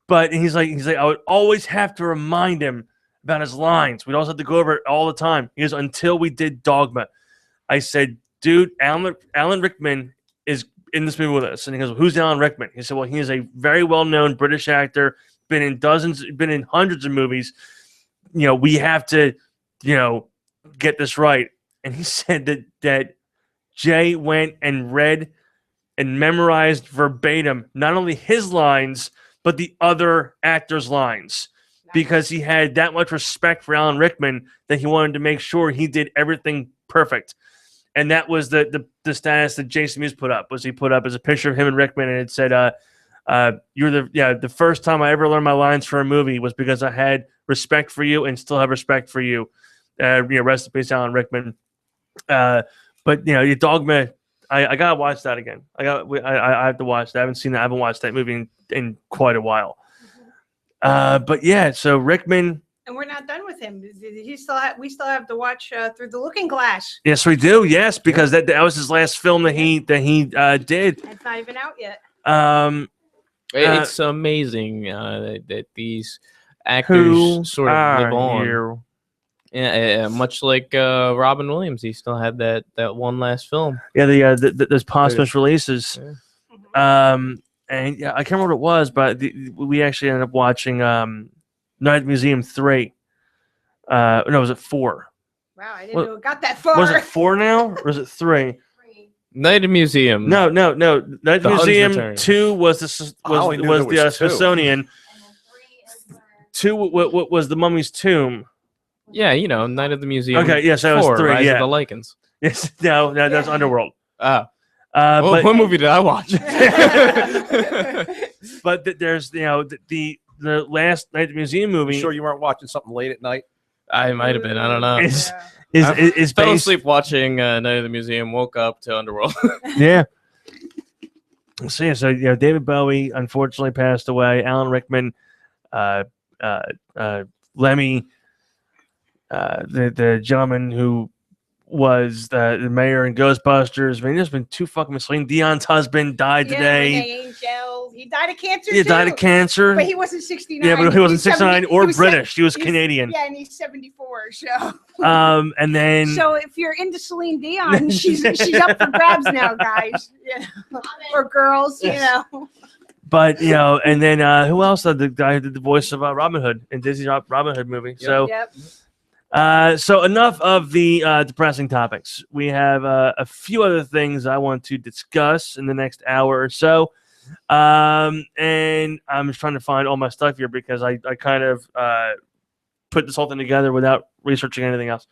But he's like, I would always have to remind him about his lines. We'd also have to go over it all the time. He goes, until we did Dogma. I said, dude, Alan Rickman is in this movie with us. And he goes, who's Alan Rickman? He said, well, he is a very well-known British actor, been in hundreds of movies. We have to, get this right. And he said that Jay went and read and memorized verbatim, not only his lines, but the other actors' lines, because he had that much respect for Alan Rickman that he wanted to make sure he did everything perfect. And that was the status that Jason Mewes put up. Was he put up as a picture of him and Rickman, and it said, "You're the first time I ever learned my lines for a movie was because I had respect for you and still have respect for you." Rest in peace, Alan Rickman. But your Dogma. I gotta watch that again. I have to watch that. I haven't seen that. I haven't watched that movie in quite a while. But yeah, so Rickman. And we're not done with him. We still have to watch Through the Looking Glass. Yes, we do. Yes, because that was his last film that he did. It's not even out yet. It's amazing that these actors sort of live on. Here. Yeah, much like Robin Williams, he still had that one last film. Yeah, those posthumous releases. Yeah. And yeah, I can't remember what it was, but we actually ended up watching Night at the Museum 3. No, was it 4? Wow, I didn't know it got that far. Was it 4 now, or was it 3? Night at the Museum. No. Night at the Museum Return. 2 was the Smithsonian. 2 was the Mummy's Tomb. Yeah, Night at the Museum. Okay, yes, that was 3. Rise yeah, of the Lycans. Yes, no, that's Underworld. Oh. But what movie did I watch? But there's the last Night at the Museum movie. You sure you weren't watching something late at night? I might have been. I don't know. Is fell based, asleep watching Night at the Museum. Woke up to Underworld. Yeah. So David Bowie unfortunately passed away. Alan Rickman, Lemmy, the gentleman who was the mayor in Ghostbusters. I mean, there's been 2 fucking Celine Dion's husband died today. Renee Angel. He died of cancer. He died too. of cancer. But he wasn't 69. Yeah, but he wasn't 69 or he was British. He was he's- Canadian. Yeah, and he's 74. So. And then So if you're into Celine Dion, she's up for grabs now, guys. Yeah. Or girls, you know. But and then who else? The guy who did the voice of Robin Hood in Disney's Robin Hood movie. So, so enough of the depressing topics. We have a few other things I want to discuss in the next hour or so. And I'm just trying to find all my stuff here because I kind of put this whole thing together without researching anything else.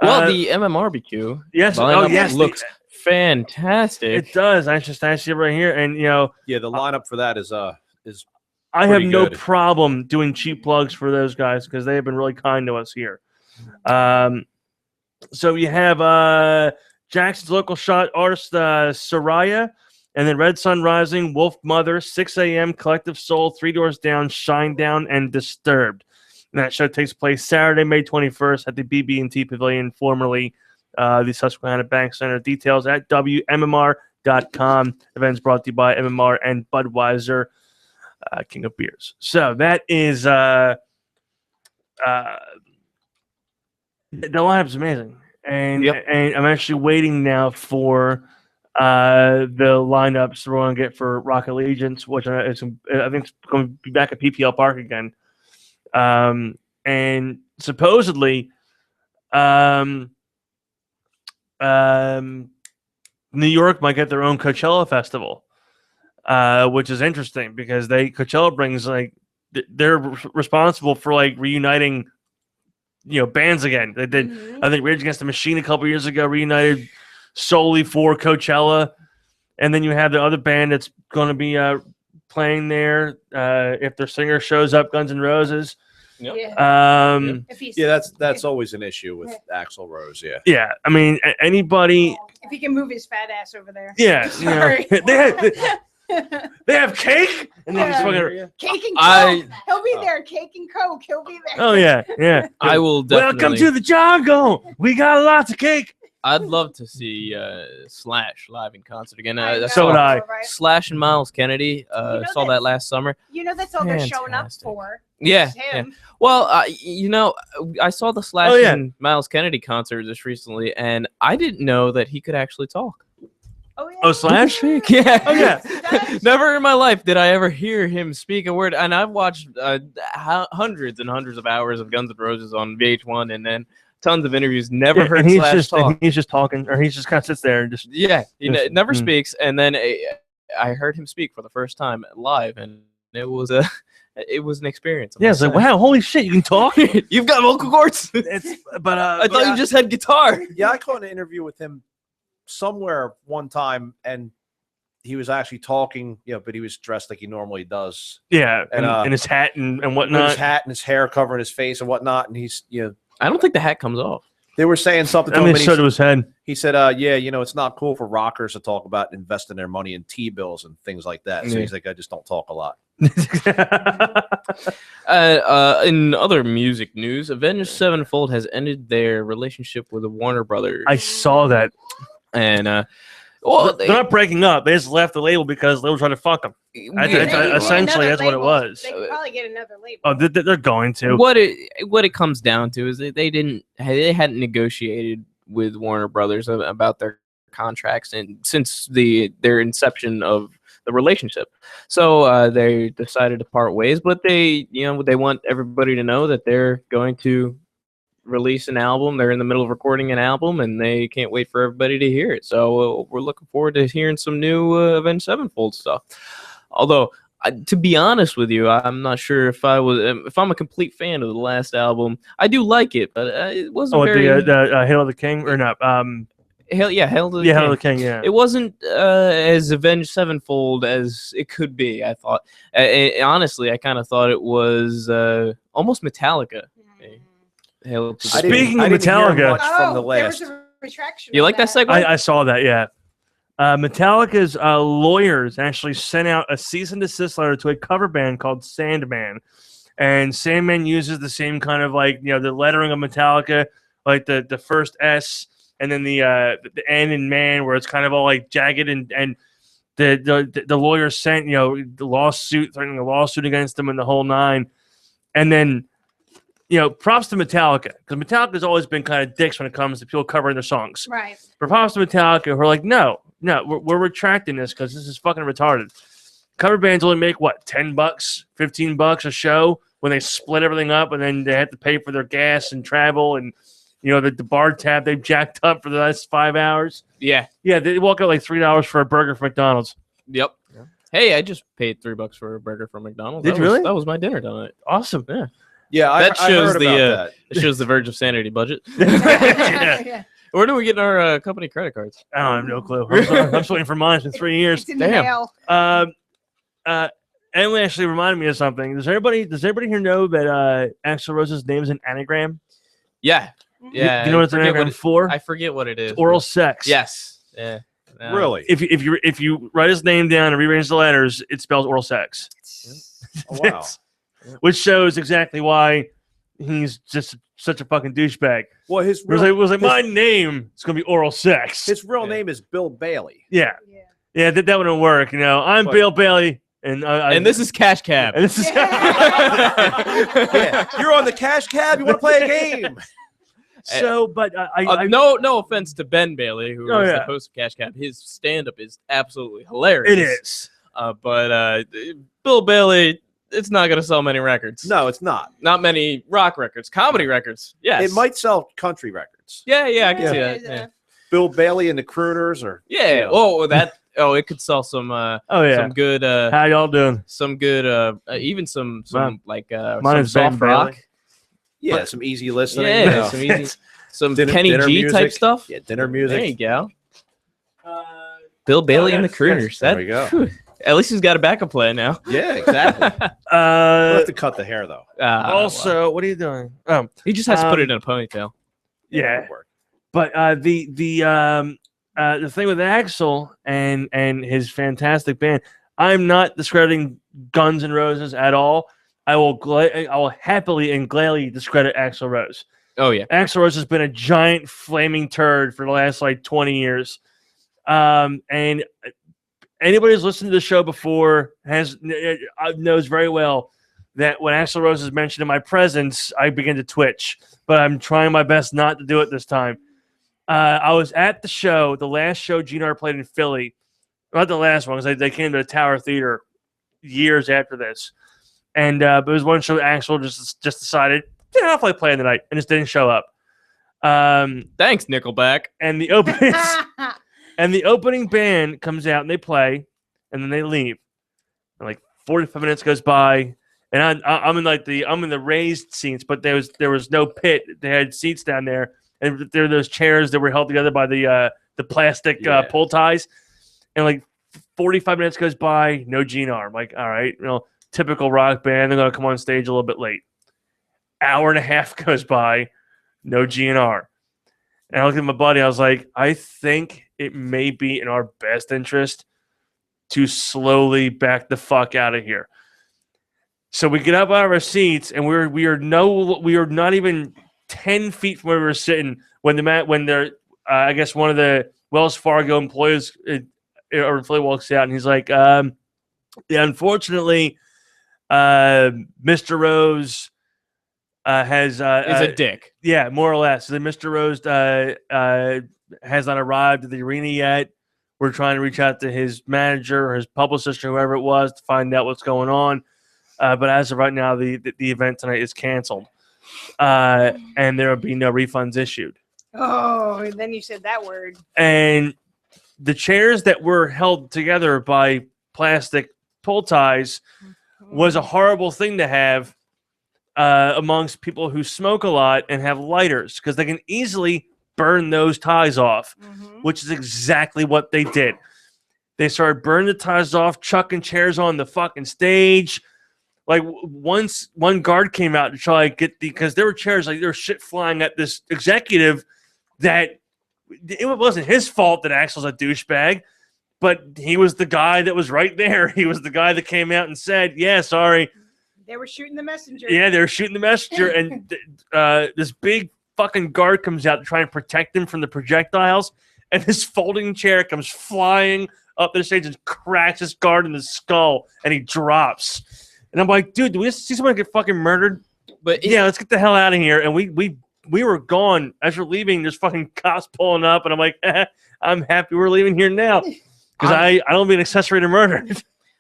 Well, the MMRBQ. Yes. lineup Oh, yes. looks fantastic. It does. I see it right here, and Yeah, the lineup for that is I have pretty no good. problem doing cheap plugs for those guys because they have been really kind to us here. So you have Jackson's local shot artist Soraya, and then Red Sun Rising, Wolf Mother, 6 a.m., Collective Soul, Three Doors Down, Shine Down, and Disturbed. And that show takes place Saturday, May 21st at the BB&T Pavilion, formerly the Susquehanna Bank Center. Details at WMMR.com. Events brought to you by MMR and Budweiser, King of Beers. So that is the lineup's amazing, and I'm actually waiting now for the lineups we're going to get for Rock Allegiance, which I think it's going to be back at PPL Park again. And supposedly, New York might get their own Coachella festival, which is interesting because Coachella brings they're responsible for reuniting, bands again. They did. I think Rage Against the Machine a couple years ago reunited solely for Coachella, and then you have the other band that's going to be playing there if their singer shows up, Guns N' Roses. That's always an issue with Axl Rose. Yeah. I mean, anybody. If he can move his fat ass over there. Yeah. Sorry. They have cake, and then fucking Cake and Coke. He'll be there. Cake and Coke. He'll be there. Oh yeah. I will definitely. Welcome to the jungle. We got lots of cake. I'd love to see Slash live in concert again. So would I. Slash and Miles Kennedy. Saw that last summer. That's all they're showing up for. Yeah. Well, I saw the Slash and Miles Kennedy concert just recently, and I didn't know that he could actually talk. Oh, Slash? Yeah. Oh, yeah. Never in my life did I ever hear him speak a word. And I've watched hundreds and hundreds of hours of Guns N' Roses on VH1 and then tons of interviews. Never heard Slash talk. He's just talking, or he just kind of sits there and just. Yeah. He never speaks. And then I heard him speak for the first time live, and it was an experience. Yeah, it's like, wow, holy shit, you can talk? You've got vocal cords. But I thought you just had guitar. Yeah, I caught an interview with him somewhere one time, and he was actually talking, but he was dressed like he normally does. Yeah, and his hat and whatnot. His hat and his hair covering his face and whatnot, and he's I don't think the hat comes off. They were saying something to him. And so to his head. He said, it's not cool for rockers to talk about investing their money in T-bills and things like that. So he's like, I just don't talk a lot. In other music news, Avenged Sevenfold has ended their relationship with the Warner Brothers. I saw that. And they're not breaking up. They just left the label because they were trying to fuck them. Essentially, that's what it was. They could probably get another label. Oh, they're going to. What it comes down to is they hadn't negotiated with Warner Brothers about their contracts and since their inception of the relationship. So they decided to part ways, but they want everybody to know that they're going to release an album. They're in the middle of recording an album, and they can't wait for everybody to hear it. So we're looking forward to hearing some new Avenged Sevenfold stuff. Although, to be honest with you, I'm not sure if I'm a complete fan of the last album. I do like it, but it wasn't very. The Hail of the King or not? Hail of the King. Yeah. It wasn't as Avenged Sevenfold as it could be. I thought. Honestly, I kind of thought it was almost Metallica. Speaking of Metallica, from the last. There was a retraction. You like that segue? I saw that. Yeah. Metallica's lawyers actually sent out a cease and desist letter to a cover band called Sandman, and Sandman uses the same kind of the lettering of Metallica, like the first S and then the N in man, where it's kind of all jagged and The lawyer sent, the lawsuit, threatening a lawsuit against them and the whole nine. And then, props to Metallica, because Metallica's always been kind of dicks when it comes to people covering their songs. Right. But props to Metallica, who are like, no, we're retracting this because this is fucking retarded. Cover bands only make what, $10, $15 a show when they split everything up, and then they have to pay for their gas and travel and the bar tab they've jacked up for the last 5 hours. Yeah. Yeah, they walk out like $3 for a burger from McDonald's. Yep. Yeah. Hey, I just paid $3 for a burger from McDonald's. Did you really? That was my dinner tonight. Awesome. Yeah. Yeah, That I shows heard the about that. it shows the Verge of Sanity budget. Yeah. Where do we get our company credit cards? I don't have no clue. I'm just waiting for mine for 3 years. It's in the Damn. mail. Emily actually reminded me of something. Does everybody here know that Axl Rose's name is an anagram? Yeah. Yeah. Do you know what it's an anagram for? I forget what it is. It's oral sex. Yes. Yeah. Really? If you write his name down and rearrange the letters, it spells oral sex. Oh, wow. Which shows exactly why he's just such a fucking douchebag. Well, It was like my name is gonna be oral sex. his real name is Bill Bailey. Yeah, Yeah. that wouldn't work. I'm But- Bill Bailey, and And this is Cash Cab. and this is Yeah. You're on the cash cab. You want to play a game? so. But I no offense to Ben Bailey, who Oh, is yeah. the host of Cash Cab. His stand-up is absolutely hilarious. it is. But Bill Bailey, it's not going to sell many records. No, it's not. Not many rock records. Comedy records. Yes. It might sell country records. Yeah, I can see Yeah, that. Yeah. Bill Bailey and the Crooners, or Yeah. Oh, it could sell some Oh yeah. some good How y'all doing? even some Mine- like mine some is Ben soft rock. Bailey. yeah, But- some easy listening. Yeah, you know. some easy some Dinner- Kenny dinner G type music. stuff. Yeah, dinner There you music. go. Bill Bailey and the Crooners. There we go. Phew. At least he's got a backup plan now. Yeah, exactly. We'll have to cut the hair though. Also, what are you doing? Oh, he just has to put it in a ponytail. yeah. That'll work. But the thing with Axl and his fantastic band, I'm not discrediting Guns N' Roses at all. I will happily and gladly discredit Axl Rose. Oh yeah. Axl Rose has been a giant flaming turd for the last like 20 years. And anybody who's listened to the show before knows very well that when Axl Rose is mentioned in my presence, I begin to twitch. But I'm trying my best not to do it this time. I was at the show, the last show GNR played in Philly. Not the last one, because they came to the Tower Theater years after this. And but it was one show Axl just decided, yeah, I'll play tonight, and just didn't show up. Thanks, Nickelback. And the opening band comes out and they play, and then they leave. And like 45 minutes goes by, and I'm in the raised seats, but there was no pit. They had seats down there, and there were those chairs that were held together by the plastic pull ties. And like 45 minutes goes by, no GNR. I'm like, all right, typical rock band. They're gonna come on stage a little bit late. Hour and a half goes by, no GNR. And I looked at my buddy. I was like, I think it may be in our best interest to slowly back the fuck out of here. So we get up out of our seats, and we are not even 10 feet from where we were sitting when I guess one of the Wells Fargo employees or employee walks out, and he's like, yeah, unfortunately, Mr. Rose has Is a dick. yeah, more or less. So Mr. Rose has not arrived at the arena yet. We're trying to reach out to his manager or his publicist or whoever it was to find out what's going on. But as of right now, the event tonight is canceled, and there will be no refunds issued. Oh, and then you said that word. And the chairs that were held together by plastic pull ties was a horrible thing to have amongst people who smoke a lot and have lighters, because they can easily burn those ties off, which is exactly what they did. They started burning the ties off, chucking chairs on the fucking stage. Like once one guard came out to try to get because there were chairs, like there was shit flying at this executive that it wasn't his fault that Axl's a douchebag, but he was the guy that was right there. He was the guy that came out and said, yeah, sorry. They were shooting the messenger. Yeah, they were shooting the messenger, and this big fucking guard comes out to try and protect him from the projectiles, and this folding chair comes flying up the stage and cracks his guard in the skull, and he drops. And I'm like, dude, do we just see someone get fucking murdered? But Yeah, let's get the hell out of here. And we were gone. As we're leaving, there's fucking cops pulling up, and I'm like, I'm happy we're leaving here now because I don't be an accessory to murder.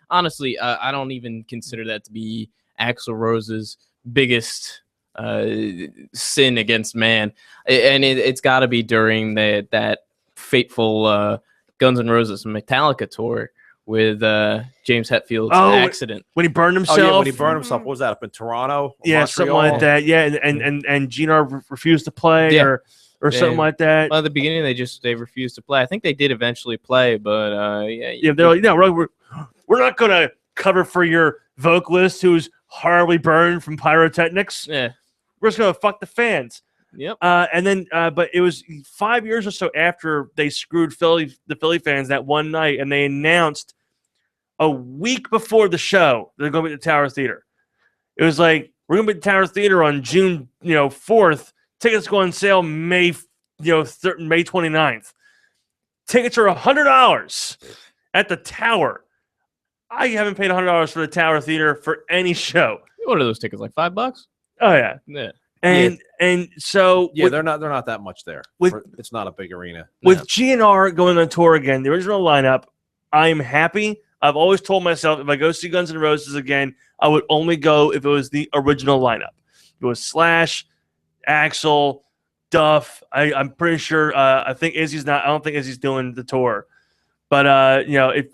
honestly, I don't even consider that to be Axl Rose's biggest sin against man, and it's got to be during that fateful Guns N' Roses Metallica tour with James Hetfield's accident when he burned himself. Oh, yeah, when he burned himself. What was that, up in Toronto? Yeah, Montreal? something like that. Yeah, and Gene refused to play, or something like that. Well, at the beginning, they refused to play. I think they did eventually play, but yeah, they're like, no, we're not gonna cover for your vocalist who's horribly burned from pyrotechnics. Yeah, we're just gonna fuck the fans. Yep. And then, but it was 5 years or so after they screwed the Philly fans that one night, and they announced a week before the show they're going to be at the Tower Theater. It was like, we're going to be at the Tower Theater on June 4th. Tickets go on sale May 29th. Tickets are $100 at the Tower. I haven't paid $100 for the Tower Theater for any show. What are those tickets, like $5? Oh yeah. Yeah. And so they're not that much there. It's not a big arena. With GNR going on tour again, the original lineup, I'm happy. I've always told myself if I go see Guns N' Roses again, I would only go if it was the original lineup. It was Slash, Axl, Duff. I'm pretty sure. I think Izzy's not. I don't think Izzy's doing the tour, but if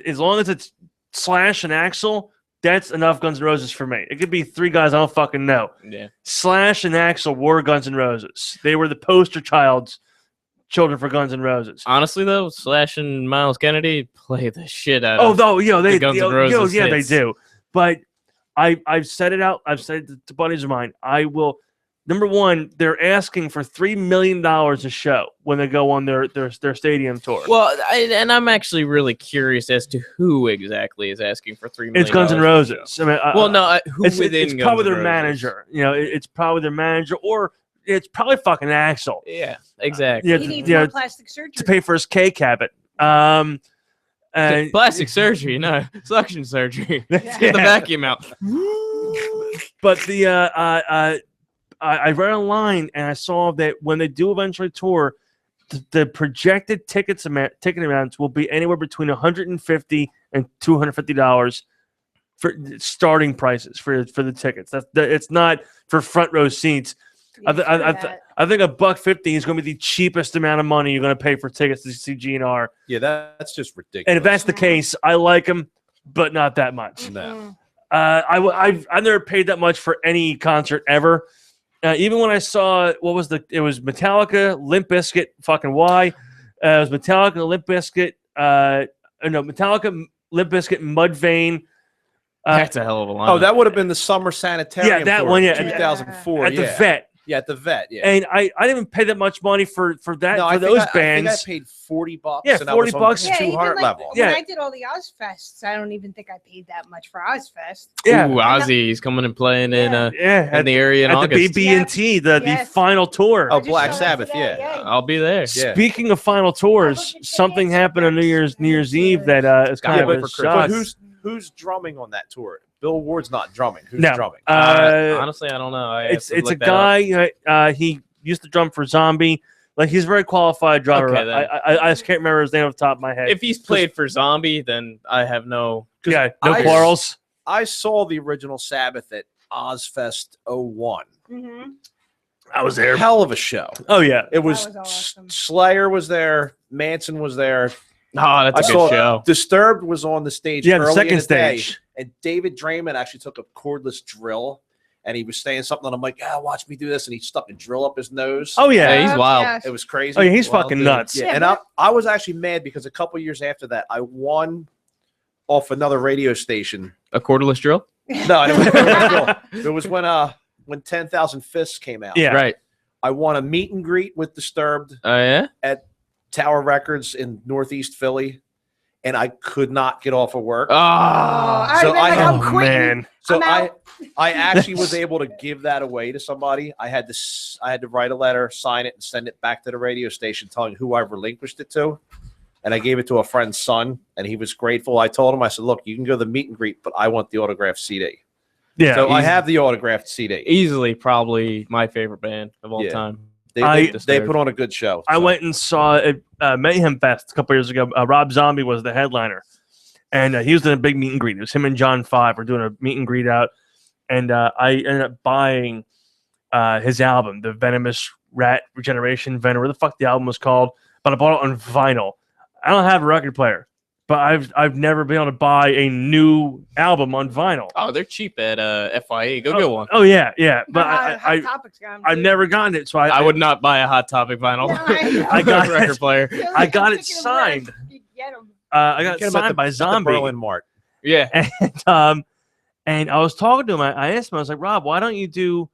as long as it's Slash and Axl, that's enough Guns N' Roses for me. It could be three guys I don't fucking know. Yeah. Slash and Axl were Guns N' Roses. They were the poster children for Guns N' Roses. Honestly, though, Slash and Miles Kennedy play the shit out of they Guns N' Roses hits. They do. But I've said it out. I've said it to buddies of mine. I will. Number one, they're asking for $3 million a show when they go on their stadium tour. Well, and I'm actually really curious as to who exactly is asking for $3 million. It's Guns N' Roses. I mean, who it's within probably Guns N' their Roses? manager. It's probably their manager, or it's probably fucking Axl. Yeah, exactly. He needs more plastic surgery to pay for his K habit. Plastic surgery, no suction surgery. Get the vacuum out. But I read online and I saw that when they do eventually tour, the projected ticket amounts will be anywhere between $150 and $250 for starting prices for the tickets. It's not for front row seats. I think $150 is going to be the cheapest amount of money you're going to pay for tickets to see GNR. Yeah, that's just ridiculous. And if that's the case, I like them, but not that much. No. I've never paid that much for any concert ever. Even when I saw it was Metallica, Limp Bizkit, fucking why? It was Metallica, Limp Bizkit, Metallica, Limp Bizkit, Mudvayne. That's a hell of a line. Oh, that would have been the Summer Sanitarium. Yeah, that tour, one. Yeah, 2004 at the Vet. Yeah, at the Vet. Yeah, and I didn't even pay that much money for that. No, for those bands. I think I paid $40. Yeah, and I was on $40. Yeah, 200 even level. when I did all the Ozfests, I don't even think I paid that much for Ozfest. Yeah, Ooh, Ozzy's coming and playing in the area in at August. the BB&T, the final tour. Oh, Black Sabbath. Yeah, I'll be there. Yeah. Speaking of final tours, something happened on New Year's Eve that is kind of a shock. But who's drumming on that tour? Bill Ward's not drumming. Who's No. drumming? Honestly, I don't know. It's a guy. He used to drum for Zombie. Like, he's a very qualified drummer. Okay, then. I just can't remember his name off the top of my head. If he's played for Zombie, then I have no. No quarrels. I saw the original Sabbath at Ozfest 01. Mm-hmm. I was there. Hell of a show. Oh yeah, it was. Awesome. Slayer was there. Manson was there. Oh, that's a good show. Disturbed was on the stage. Yeah, the early second in the day, stage. and David Draymond actually took a cordless drill, and he was saying something. And I'm like, watch me do this, and he stuck a drill up his nose. Oh yeah, he's wild. Yes. It was crazy. Oh yeah, he's Wild fucking dude. nuts. Yeah, and I was actually mad because a couple years after that, I won off another radio station. A cordless drill? No, it wasn't a cordless drill. It was when 10,000 Fists came out. Yeah. Right. I won a meet and greet with Disturbed Oh, yeah? at Tower Records in Northeast Philly, and I could not get off of work. Oh, I So remember I- I'm Oh quitting. man. So I'm out. I actually was able to give that away to somebody. I had to write a letter, sign it, and send it back to the radio station telling who I relinquished it to. and I gave it to a friend's son, and he was grateful. I told him, I said, look, you can go to the meet and greet, but I want the autographed CD. Yeah, So I have the autographed CD. Easily, probably my favorite band of all Yeah. time. They put on a good show. I so. went and saw it, Mayhem Fest a couple years ago. Rob Zombie was the headliner, and he was doing a big meet and greet. It was him and John 5 were doing a meet and greet out, and I ended up buying his album, The Venomous Rat Regeneration Venom, where the fuck the album was called, but I bought it on vinyl. I don't have a record player, but I've never been able to buy a new album on vinyl. Oh, they're cheap at FYE. Go get one. Oh yeah, but Hot Topic's got 'em, I've too. never gotten it, so I would not buy a Hot Topic vinyl. Yeah, I got a record player. Feel I like got I'm it thinking of signed. where you get 'em. I got Get it 'em at signed by at the Zombie. Berlin Mart. Yeah. And I was talking to him. I asked him. I was like, Rob, why don't you do?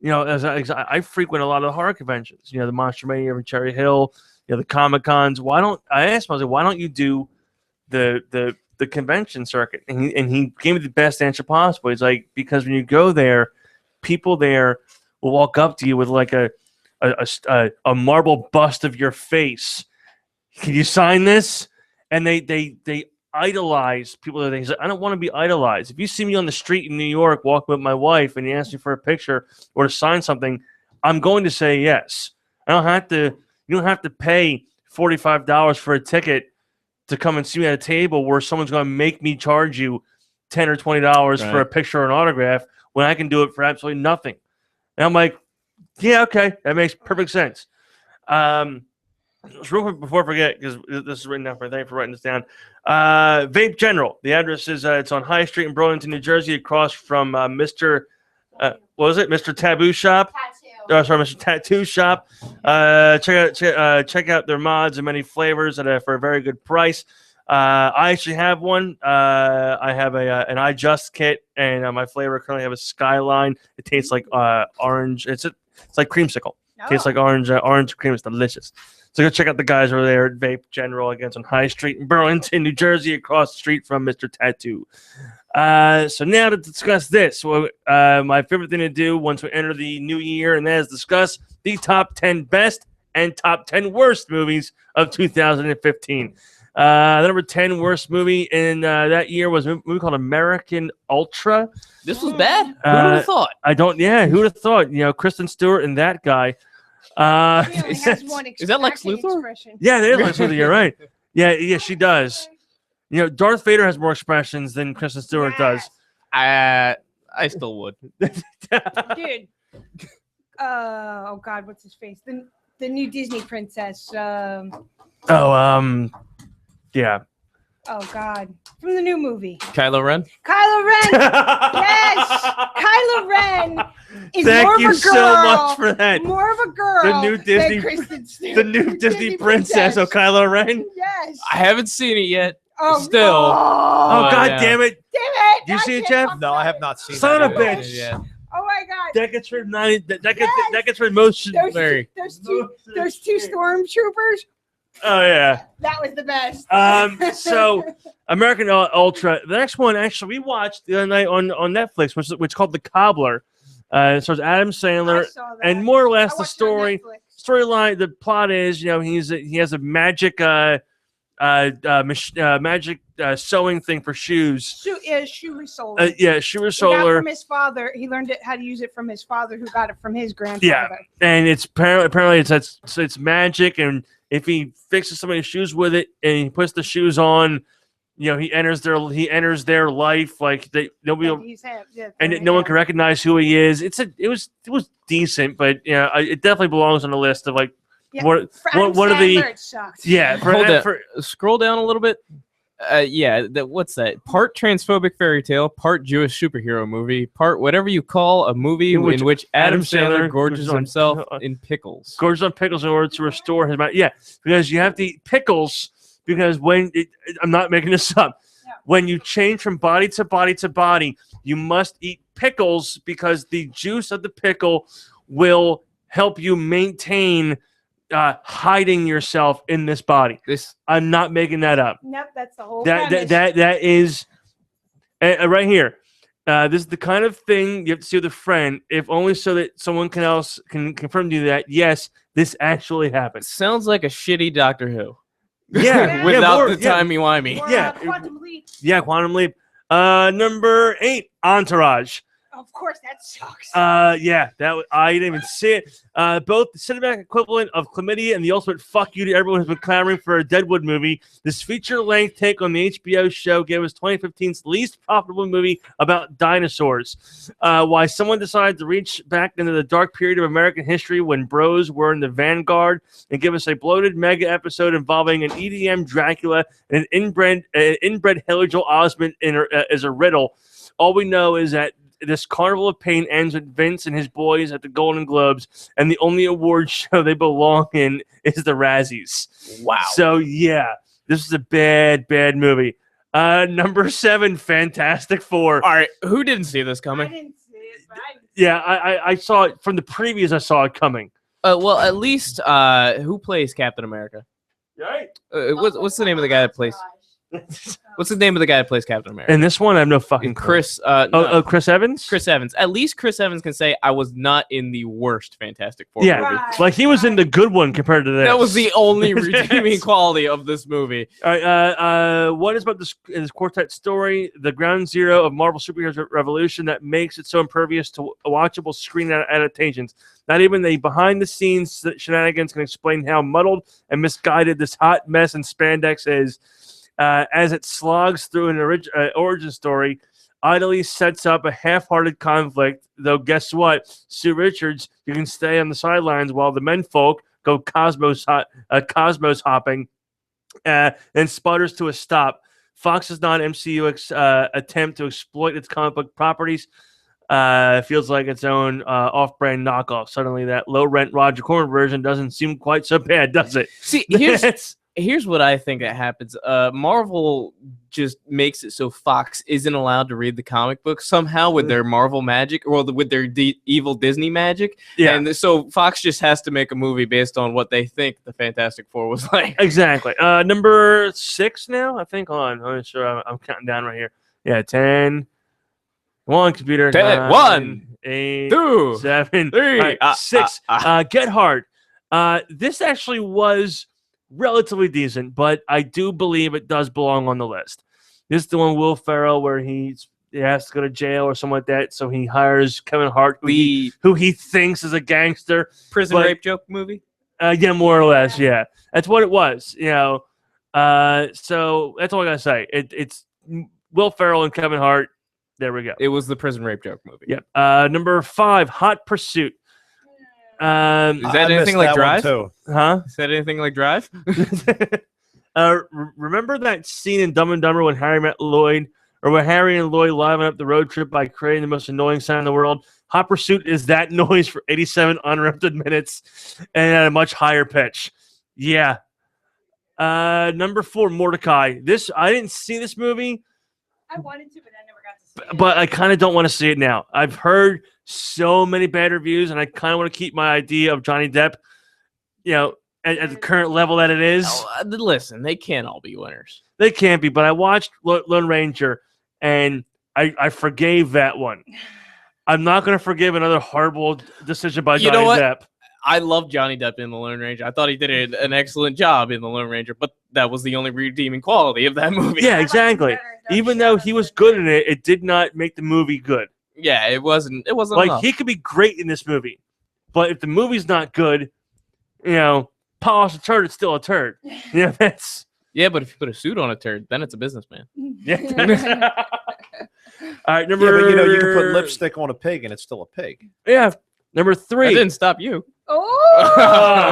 As I frequent a lot of the horror conventions. The Monster Mania in Cherry Hill. The Comic Cons. Why don't I asked him? I was like, why don't you do the convention circuit? And he gave me the best answer possible. He's like, because when you go there, people there will walk up to you with like a marble bust of your face. Can you sign this? And they idolize people that he's like, I don't want to be idolized. If you see me on the street in New York walking with my wife and you ask me for a picture or to sign something, I'm going to say yes. You don't have to pay $45 for a ticket to come and see me at a table where someone's going to make me charge you $10 or $20 for a picture or an autograph when I can do it for absolutely nothing. And I'm like, yeah, okay, that makes perfect sense. Just real quick before I forget, because this is written down for thank you for writing this down. Vape General. The address is it's on High Street in Burlington, New Jersey, across from Mr. What was it? Mr. Taboo Shop. Mr. Tattoo Shop. Check out their mods and many flavors for a very good price. I actually have one. I have an I Just kit, and my flavor currently have a Skyline. It tastes like orange. It's like creamsicle. It tastes like orange cream. It's delicious. So go check out the guys over there at Vape General, against on High Street in Burlington, New Jersey, across the street from Mr. Tattoo. So now to discuss this, my favorite thing to do once we enter the new year, and that is discuss the top 10 best and top 10 worst movies of 2015. The number 10 worst movie in that year was a movie called American Ultra. This was bad. Who would have thought? Who would have thought? Kristen Stewart and that guy. Is that Lex Luthor? Yeah, it is Lex Luthor. You're right. Yeah, she does. Darth Vader has more expressions than Kristen Stewart does. I still would. Dude. Oh God, what's his face? The new Disney princess. Yeah. Oh God, from the new movie. Kylo Ren. Kylo Ren. Yes, Kylo Ren is Thank more you of a girl. so much for that. More of a girl. The new Disney, than Kristen Stewart. the new Disney princess. Oh, Kylo Ren. Yes. I haven't seen it yet. Oh, Still. no. Oh, God yeah. damn it. Damn it. You I see it, can't Jeff? talk No, about I have it. not seen Son that of a yet. bitch. Yeah. Oh my God. That gets rid of 90. That gets rid of most. Those two stormtroopers. Oh yeah. That was the best. So American Ultra. The next one actually we watched the other night on Netflix, which is called The Cobbler. So it's Adam Sandler, I saw that. and more or less I the watched it on Netflix. storyline. The plot is, he has a magic magic sewing thing for shoes. Shoe resoler. Shoe He got it resoler. from his father. He learned how to use it from his father, who got it from his grandfather. Yeah, and it's apparently it's magic, and if he fixes somebody's shoes with it and he puts the shoes on, he enters their life, like nobody, and no one can recognize who he is. It was decent, but it definitely belongs on the list of like one of the it sucked. Scroll down a little bit. What's that? Part transphobic fairy tale, part Jewish superhero movie, part whatever you call a movie in which Adam Sandler gorges himself in pickles. Gorges on pickles in order to restore his mind. Yeah, because you have to eat pickles. Because I'm not making this up. Yeah. When you change from body to body to body, you must eat pickles because the juice of the pickle will help you maintain hiding yourself in this body. I'm not making that up. Nope, that's the whole premise. That is right here. This is the kind of thing you have to see with a friend, if only so that someone else can confirm to you that yes, this actually happened. Sounds like a shitty Doctor Who. Yeah, without more, the timey-wimey. Or, Yeah. Quantum Leap. Yeah, Quantum Leap. Number 8, Entourage. Of course, that sucks. Yeah, I didn't even see it. Both the cinematic equivalent of chlamydia and the ultimate fuck you to everyone who's been clamoring for a Deadwood movie. This feature-length take on the HBO show gave us 2015's least profitable movie about dinosaurs. Why someone decided to reach back into the dark period of American history when bros were in the vanguard and give us a bloated mega episode involving an EDM Dracula and an inbred Haley Joel Osment as a riddle. All we know is that this carnival of pain ends with Vince and his boys at the Golden Globes, and the only award show they belong in is the Razzies. Wow. So yeah, this is a bad movie. Number 7, Fantastic Four. All right, who didn't see this I coming? didn't see it, but Yeah, I saw it from the previews. I saw it coming. Well, at least who plays Captain America? Right. What's the name of the guy that plays? What's the name of the guy that plays Captain America? And this one, I have no fucking clue. Chris. No, Chris Evans. Chris Evans. At least Chris Evans can say I was not in the worst Fantastic Four Yeah, movie. Right. like he was in the good one compared to this. That was the only redeeming quality of this movie. All right, what is about this quartet story, the ground zero of Marvel superheroes revolution that makes it so impervious to watchable screen adaptations? Not even the behind-the-scenes shenanigans can explain how muddled and misguided this hot mess in spandex is. As it slogs through an origin story, idly sets up a half-hearted conflict. Though guess what? Sue Richards, you can stay on the sidelines while the menfolk go cosmos hopping and sputters to a stop. Fox's non-MCU attempt to exploit its comic book properties feels like its own off-brand knockoff. Suddenly, that low-rent Roger Corman version doesn't seem quite so bad, does it? See, here's what I think that happens. Marvel just makes it so Fox isn't allowed to read the comic books somehow with their Marvel magic or with their evil Disney magic. Yeah. And so Fox just has to make a movie based on what they think the Fantastic Four was like. Exactly. Number 6 now, I think. Hold on. I'm not sure. I'm counting down right here. Yeah, 10. 1, computer. 10, 9, 1, 8, 2, 7, 3, right, 6. Get Hard. This actually was relatively decent, but I do believe it does belong on the list. This is the one Will Ferrell where he has to go to jail or something like that, so he hires Kevin Hart, who he thinks is a gangster. Prison rape joke movie? Yeah, more or less, yeah. That's what it was, you know. So that's all I gotta say. It's Will Ferrell and Kevin Hart. There we go. It was the prison rape joke movie. Yep. Number 5, Hot Pursuit. Is that anything like Drive? Too. Huh? Is that anything like Drive? Remember that scene in Dumb and Dumber when Harry met Lloyd, or when Harry and Lloyd liven up the road trip by creating the most annoying sound in the world? Hot Pursuit is that noise for 87 uninterrupted minutes and at a much higher pitch. Yeah. Number 4, Mordecai. I didn't see this movie, I wanted to, but I never got to see it. but I kind of don't want to see it now. I've heard so many bad reviews, and I kind of want to keep my idea of Johnny Depp, you know, at the current level that it is. Listen, they can't all be winners. They can't be, but I watched Lone Ranger, and I forgave that one. I'm not going to forgive another horrible decision by You know Johnny what? Depp. I love Johnny Depp in The Lone Ranger. I thought he did an excellent job in The Lone Ranger, but that was the only redeeming quality of that movie. Yeah, exactly. Even though he was good in it, it did not make the movie good. Yeah, it wasn't Like, enough. he could be great in this movie, but if the movie's not good, you know, polish a turd, it's still a turd. Yeah, that's... Yeah, but if you put a suit on a turd, then it's a businessman. Yeah. All right, number... Yeah, but you know, you can put lipstick on a pig and it's still a pig. Yeah, number 3. That didn't stop you. Oh!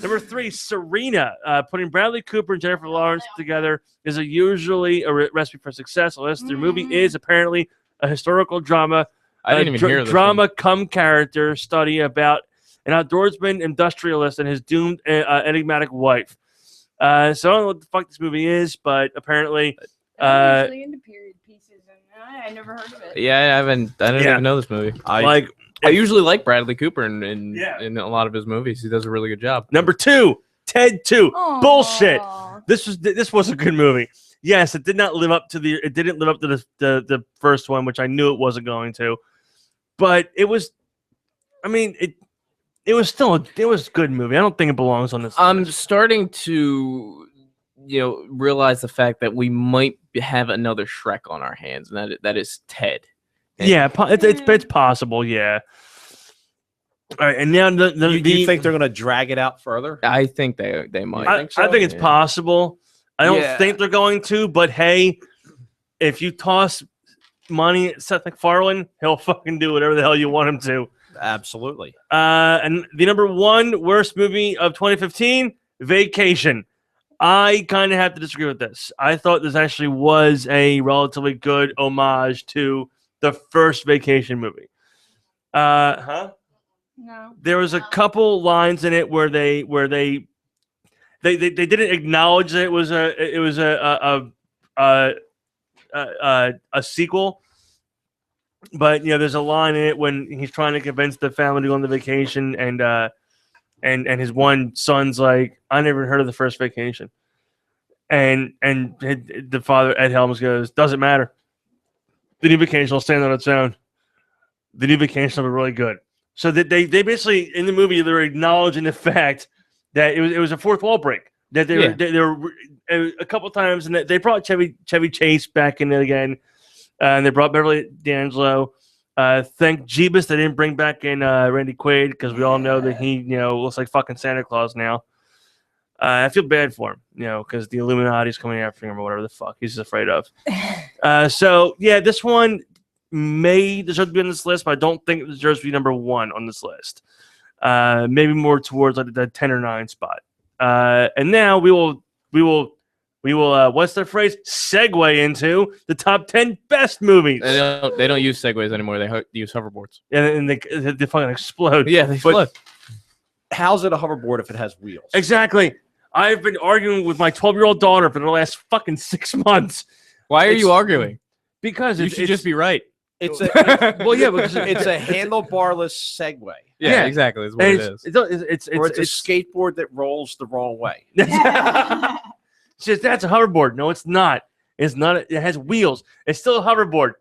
Number 3, Serena. Putting Bradley Cooper and Jennifer Lawrence together is usually a recipe for success, unless their movie is apparently a historical drama. I didn't even hear this drama come character study about an outdoorsman industrialist and his doomed enigmatic wife. So I don't know what the fuck this movie is, but apparently... I'm usually into period pieces, and I never heard of it. Yeah, I didn't even know this movie. I usually like Bradley Cooper in a lot of his movies. He does a really good job. Number 2, Ted 2. Aw. Bullshit. This was a good movie. Yes, it didn't live up to the first one, which I knew it wasn't going to. But it was, I mean, it it was still it was a good movie. I don't think it belongs on this. I'm list. starting to, realize the fact that we might have another Shrek on our hands, and that is Ted. Yeah, it's possible. Yeah. All right, and now Do you think they're going to drag it out further? I think they might. I think it's possible. I don't think they're going to, but hey, if you toss money at Seth MacFarlane, he'll fucking do whatever the hell you want him to. Absolutely. And the number one worst movie of 2015, Vacation. I kind of have to disagree with this. I thought this actually was a relatively good homage to the first Vacation movie. No. There was a couple lines in it where they didn't acknowledge that it was a sequel, but there's a line in it when he's trying to convince the family to go on the vacation, and his one son's like, I never heard of the first Vacation, and the father Ed Helms goes, doesn't matter, the new Vacation will stand on its own. The new Vacation will be really good. So that they basically in the movie they're acknowledging the fact that it was a fourth wall break. That they were a couple times, and they brought Chevy Chase back in it again, and they brought Beverly D'Angelo. Thank Jeebus they didn't bring back in Randy Quaid, because we all know that he looks like fucking Santa Claus now. I feel bad for him, because the Illuminati's coming after him or whatever the fuck he's afraid of. So yeah, this one may deserve to be on this list, but I don't think it deserves to be number one on this list. Maybe more towards like the 10 or 9 spot. And now we will what's the phrase? Segue into the top 10 best movies. They don't use segways anymore. They use hoverboards. And they fucking explode. Yeah, they explode. How's it a hoverboard if it has wheels? Exactly. I've been arguing with my 12-year-old daughter for the last fucking 6 months. Why are you arguing? Because you should just be right. It's a it's a handlebarless Segway. Yeah, exactly. That's what it is. It's a skateboard that rolls the wrong way. It's just, that's a hoverboard. No, it's not. It's not. It has wheels. It's still a hoverboard.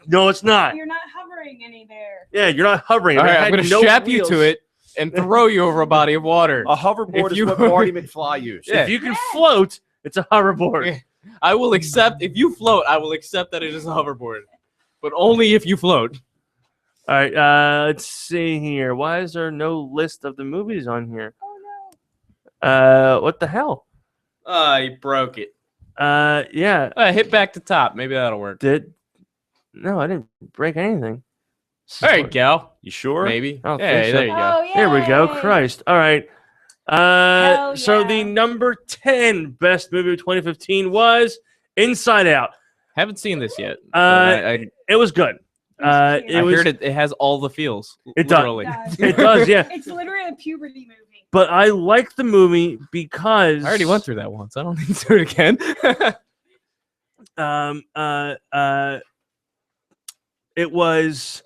No, it's not. You're not hovering any there. Yeah, you're not hovering. All right, I'm going to strap you to it and throw you over a body of water. A hoverboard is what Marty McFly used. If you can float, it's a hoverboard. I will accept, if you float, I will accept that it is a hoverboard. But only if you float. All right, let's see here. Why is there no list of the movies on here? Oh, no. What the hell? You broke it. Yeah. Hit back to top. Maybe that'll work. No, I didn't break anything. There you go. You sure? Maybe. Oh, Hey, there you go. Oh, There we go. Christ. All right. Hell So yeah. the number 10 best movie of 2015 was Inside Out. Haven't seen this yet. It was good. I heard it has all the feels. It does. Literally. It does, yeah. It's literally a puberty movie. But I like the movie because I already went through that once. I don't need to do it again. It was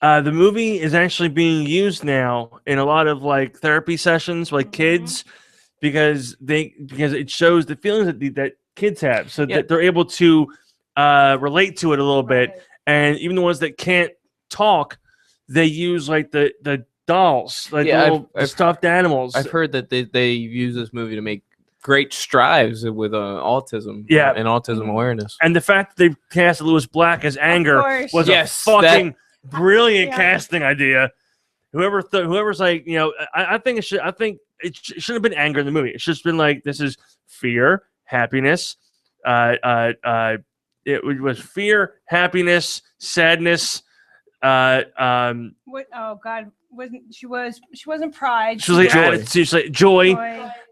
the movie is actually being used now in a lot of like therapy sessions, like kids, because it shows the feelings that kids have, so that they're able to relate to it a little bit. And even the ones that can't talk, they use like the dolls, like the little stuffed animals. I've heard that they use this movie to make great strides with autism and autism awareness. And the fact that they cast Lewis Black as Anger was a fucking brilliant casting idea. Whoever's like, I think it should have been anger in the movie. It's just been like, this is fear, happiness. It was fear, happiness, sadness. What? Oh God! She wasn't pride. She was like attitude. She was like joy.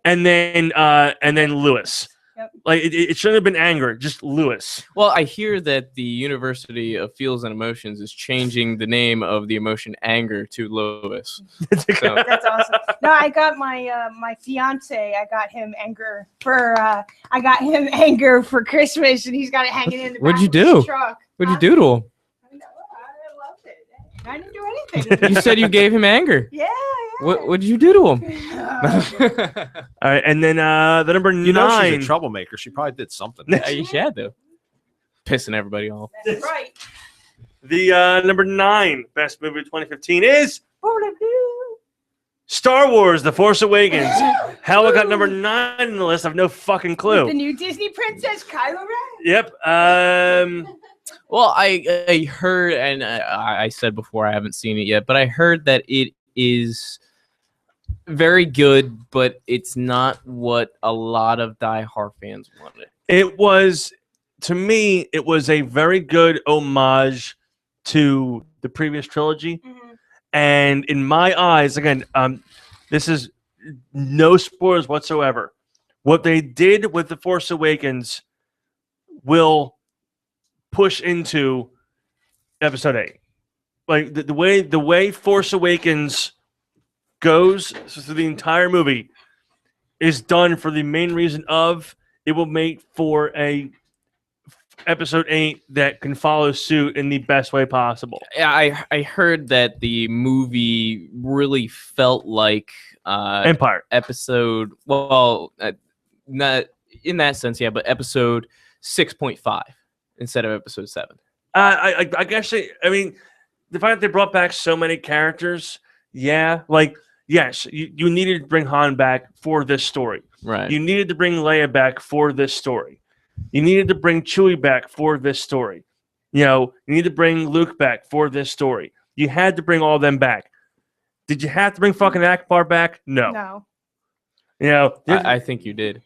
And then Lewis. Yep. Like it shouldn't have been anger, just Lewis. Well, I hear that the University of Feels and Emotions is changing the name of the emotion anger to Lewis. That's awesome. No, I got my fiance. I got him anger for Christmas, and he's got it hanging in the What'd back you of do? his truck. What'd you do to him? I loved it. I didn't do anything. You said you gave him anger. Yeah. What did you do to him? All right, and then the number 9. You know she's a troublemaker. She probably did something. Yeah, you should though. Pissing everybody off. That's right. The number 9 best movie of 2015 is Star Wars: The Force Awakens. How it got number 9 on the list, I have no fucking With clue. the new Disney princess, Kylo Ren. Yep. Well, I heard, and I said before I haven't seen it yet, but I heard that it is very good, but it's not what a lot of diehard fans wanted. It was, to me, it was a very good homage to the previous trilogy. And in my eyes, again, this is no spoilers whatsoever. What they did with The Force Awakens will push into Episode 8. Like the way Force Awakens goes through the entire movie is done for the main reason of it will make for a Episode 8 that can follow suit in the best way possible. Yeah, I heard that the movie really felt like Empire. episode. Not in that sense, yeah, but episode 6.5 instead of episode 7. I guess I mean the fact that they brought back so many characters, yeah, like yes, you needed to bring Han back for this story. Right. You needed to bring Leia back for this story. You needed to bring Chewie back for this story. You need to bring Luke back for this story. You had to bring all them back. Did you have to bring fucking Akbar back? No. No. I think you did.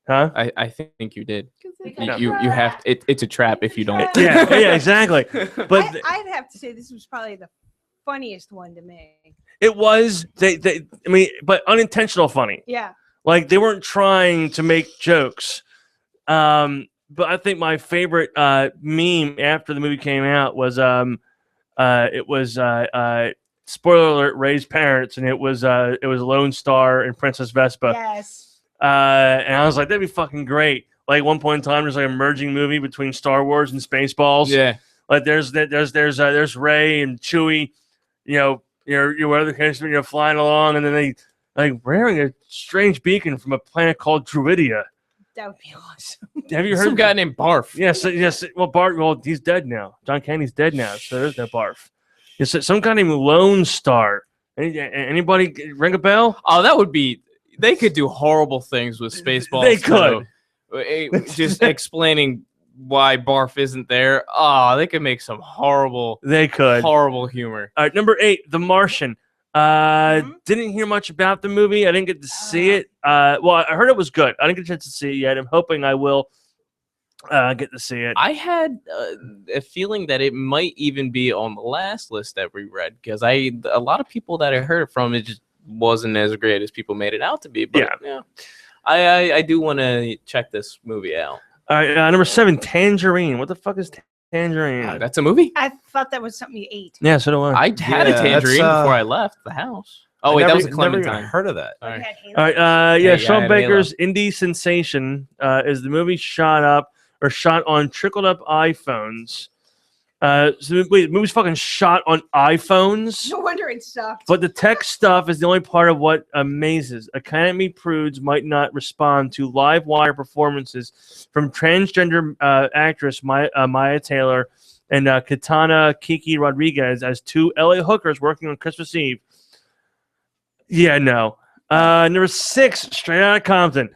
Huh? I think you did. No. You have it's a trap if you don't. Yeah, exactly. But I'd have to say this was probably the funniest one to me. it was I mean, but unintentional funny. Yeah. Like they weren't trying to make jokes. But I think my favorite meme after the movie came out was spoiler alert, Rey's parents, and it was Lone Star and Princess Vespa. Yes. And I was like, that'd be fucking great. Like one point in time, there's like a merging movie between Star Wars and Spaceballs. Yeah. Like there's Rey and Chewie, you're whatever the case, flying along, and then they like wearing a strange beacon from a planet called Druidia. That would be awesome. Have you heard Some guy named Barf? Yes. Well, Bart. Well, he's dead now. John Candy's dead now, so there's no Barf. Yes, some guy named Lone Star. Anybody ring a bell? Oh, that would be. They could do horrible things with Spaceballs. They could. Just explaining why Barf isn't there. Oh, they could make some horrible. They could. Horrible humor. All right, number 8, The Martian. Didn't hear much about the movie. I didn't get to see it. Well, I heard it was good. I didn't get a chance to see it yet. I'm hoping I will get to see it. I had a feeling that it might even be on the last list that we read because a lot of people that I heard it from, it just wasn't as great as people made it out to be. But yeah, I do want to check this movie out. All right, number 7, Tangerine. What the fuck is Tangerine? That's a movie? I thought that was something you ate. Yeah, so do I. I had a tangerine before I left the house. Oh, wait, that was a Never even clementine. heard of that. All right. All right, Yeah, Sean I Baker's Indie Sensation is the movie shot on trickled up iPhones. So the movie's fucking shot on iPhones. No wonder it sucked. But the tech stuff is the only part of what amazes. Academy prudes might not respond to live wire performances from transgender actress Maya Taylor and Katana Kiki Rodriguez as 2 LA hookers working on Christmas Eve. Yeah, no. Number 6, Straight Outta Compton.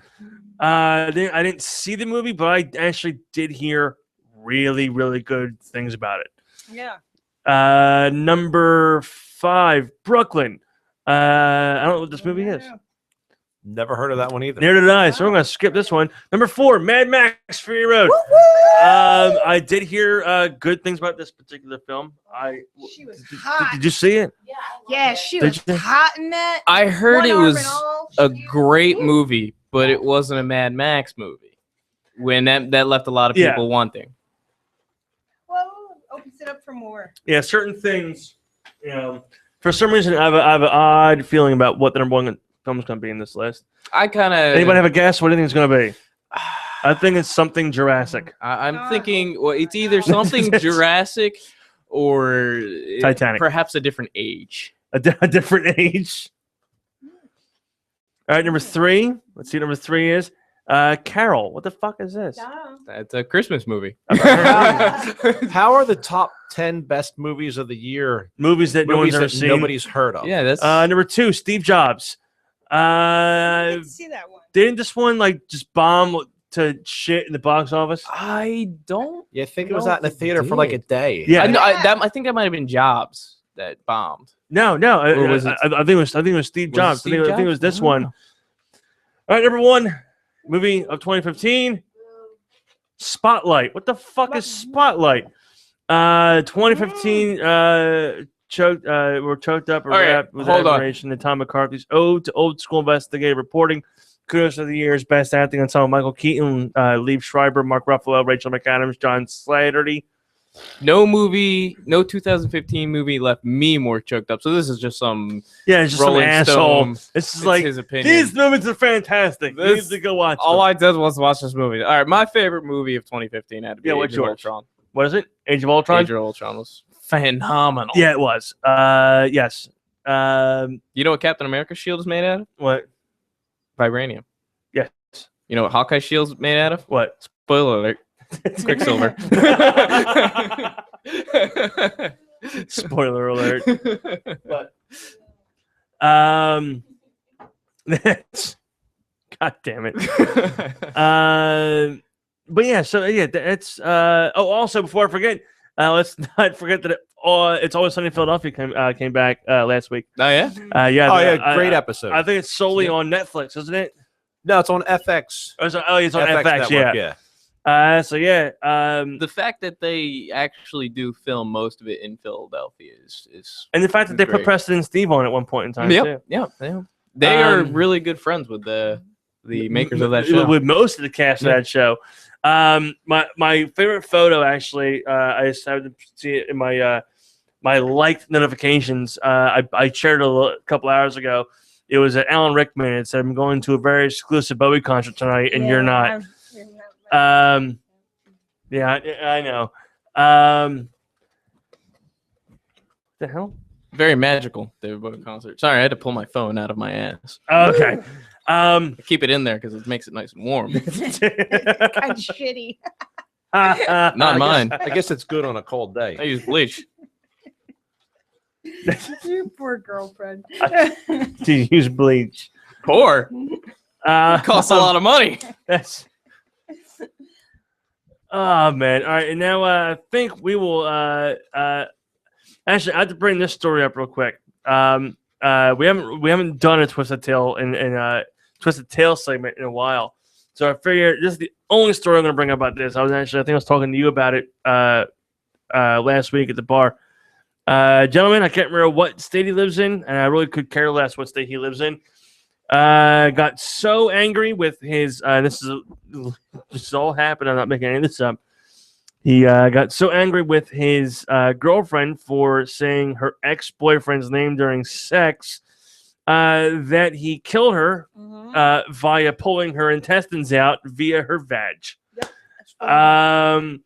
I didn't see the movie, but I actually did hear really, really good things about it. Yeah. Number 5, Brooklyn. I don't know what this movie is. Never heard of that one either. Neither did I, so we're going to skip this one. Number 4, Mad Max Fury Road. I did hear good things about this particular film. She was hot. Did you see it? Yeah, she was hot in that. I heard One it arm was and all. a great movie, but it wasn't a Mad Max movie. When that left a lot of people wanting. Well, opens it up for more. Yeah, certain things, for some reason, I have an odd feeling about what the number 1 film is going to be in this list. I kind of. Anybody have a guess what do you think it's going to be? I think it's something Jurassic. I'm thinking, well, it's either something Jurassic or Titanic. Perhaps a different age. A different age. All right, number 3. Let's see what number 3 is. Carol, what the fuck is this? That's a Christmas movie. How are the top 10 best movies of the year Movies that no one's movies ever that seen. nobody's heard of? Yeah, that's Number 2, Steve Jobs. I didn't see that one. Didn't this one like just bomb to shit in the box office? I don't. You think it was No, out in the it theater for like a did. day? Yeah. I think that might have been Jobs that bombed. No. Or was it- I think it was Steve Was it Jobs. Steve I think it was Jobs? this I don't one. know. All right, number 1, movie of 2015. Spotlight. What the fuck is Spotlight? 2015. We're choked up. All right, Wrapped with hold on. admiration. And Tom McCarthy's ode to old school investigative reporting. Kudos of the year's best acting ensemble: Michael Keaton, Liev Schreiber, Mark Ruffalo, Rachel McAdams, John Slattery. No 2015 movie left me more choked up. So this is just some Yeah, it's just some Rolling asshole. Stone. This is It's like his opinion. these movies are fantastic. You need This- to go watch. All them. I did was watch this movie. All right, my favorite movie of 2015 had to be Yeah, Age what's of yours? Ultron. What is it? Age of Ultron. Age of Ultron was phenomenal. Yeah, it was. Yes. You know what Captain America's shield is made out of? What? Vibranium. Yes. You know what Hawkeye's shield's made out of? What? Spoiler alert. It's Quicksilver. Spoiler alert. But that's God damn it. But yeah, so yeah, that's also before I forget, let's not forget that It's Always Sunny in Philadelphia came back last week. Oh yeah. Great episode. I think it's solely on Netflix, isn't it? No, it's on FX. It's on FX, Network, yeah. So The fact that they actually do film most of it in Philadelphia is and the fact that they put great. Preston and Steve on at one point in time too. Yeah. They are Um, really good friends with the makers of that show. With most of the cast of that show. My favorite photo actually, I just have to see it in my my liked notifications. I shared it a couple hours ago. It was at Alan Rickman. It said, "I'm going to a very exclusive Bowie concert tonight, and you're not." Yeah, I know. The hell? Very magical. They were both concert. Sorry, I had to pull my phone out of my ass. Okay. I keep it in there because it makes it nice and warm. Kind of shitty. Not mine. I guess it's good on a cold day. I use bleach. Your poor girlfriend. To use bleach. Poor. Costs a lot of money. That's. Oh man! All right, and now I think we will. Actually, I have to bring this story up real quick. We haven't done a Twisted Tale in Twisted Tale segment in a while, so I figured this is the only story I'm going to bring up about this. I think I was talking to you about it last week at the bar. Gentlemen, I can't remember what state he lives in, and I really could care less what state he lives in. Got so angry with his. This is all happened. I'm not making any of this up. He got so angry with his girlfriend for saying her ex-boyfriend's name during sex that he killed her via pulling her intestines out via her vag. Yep. That's funny.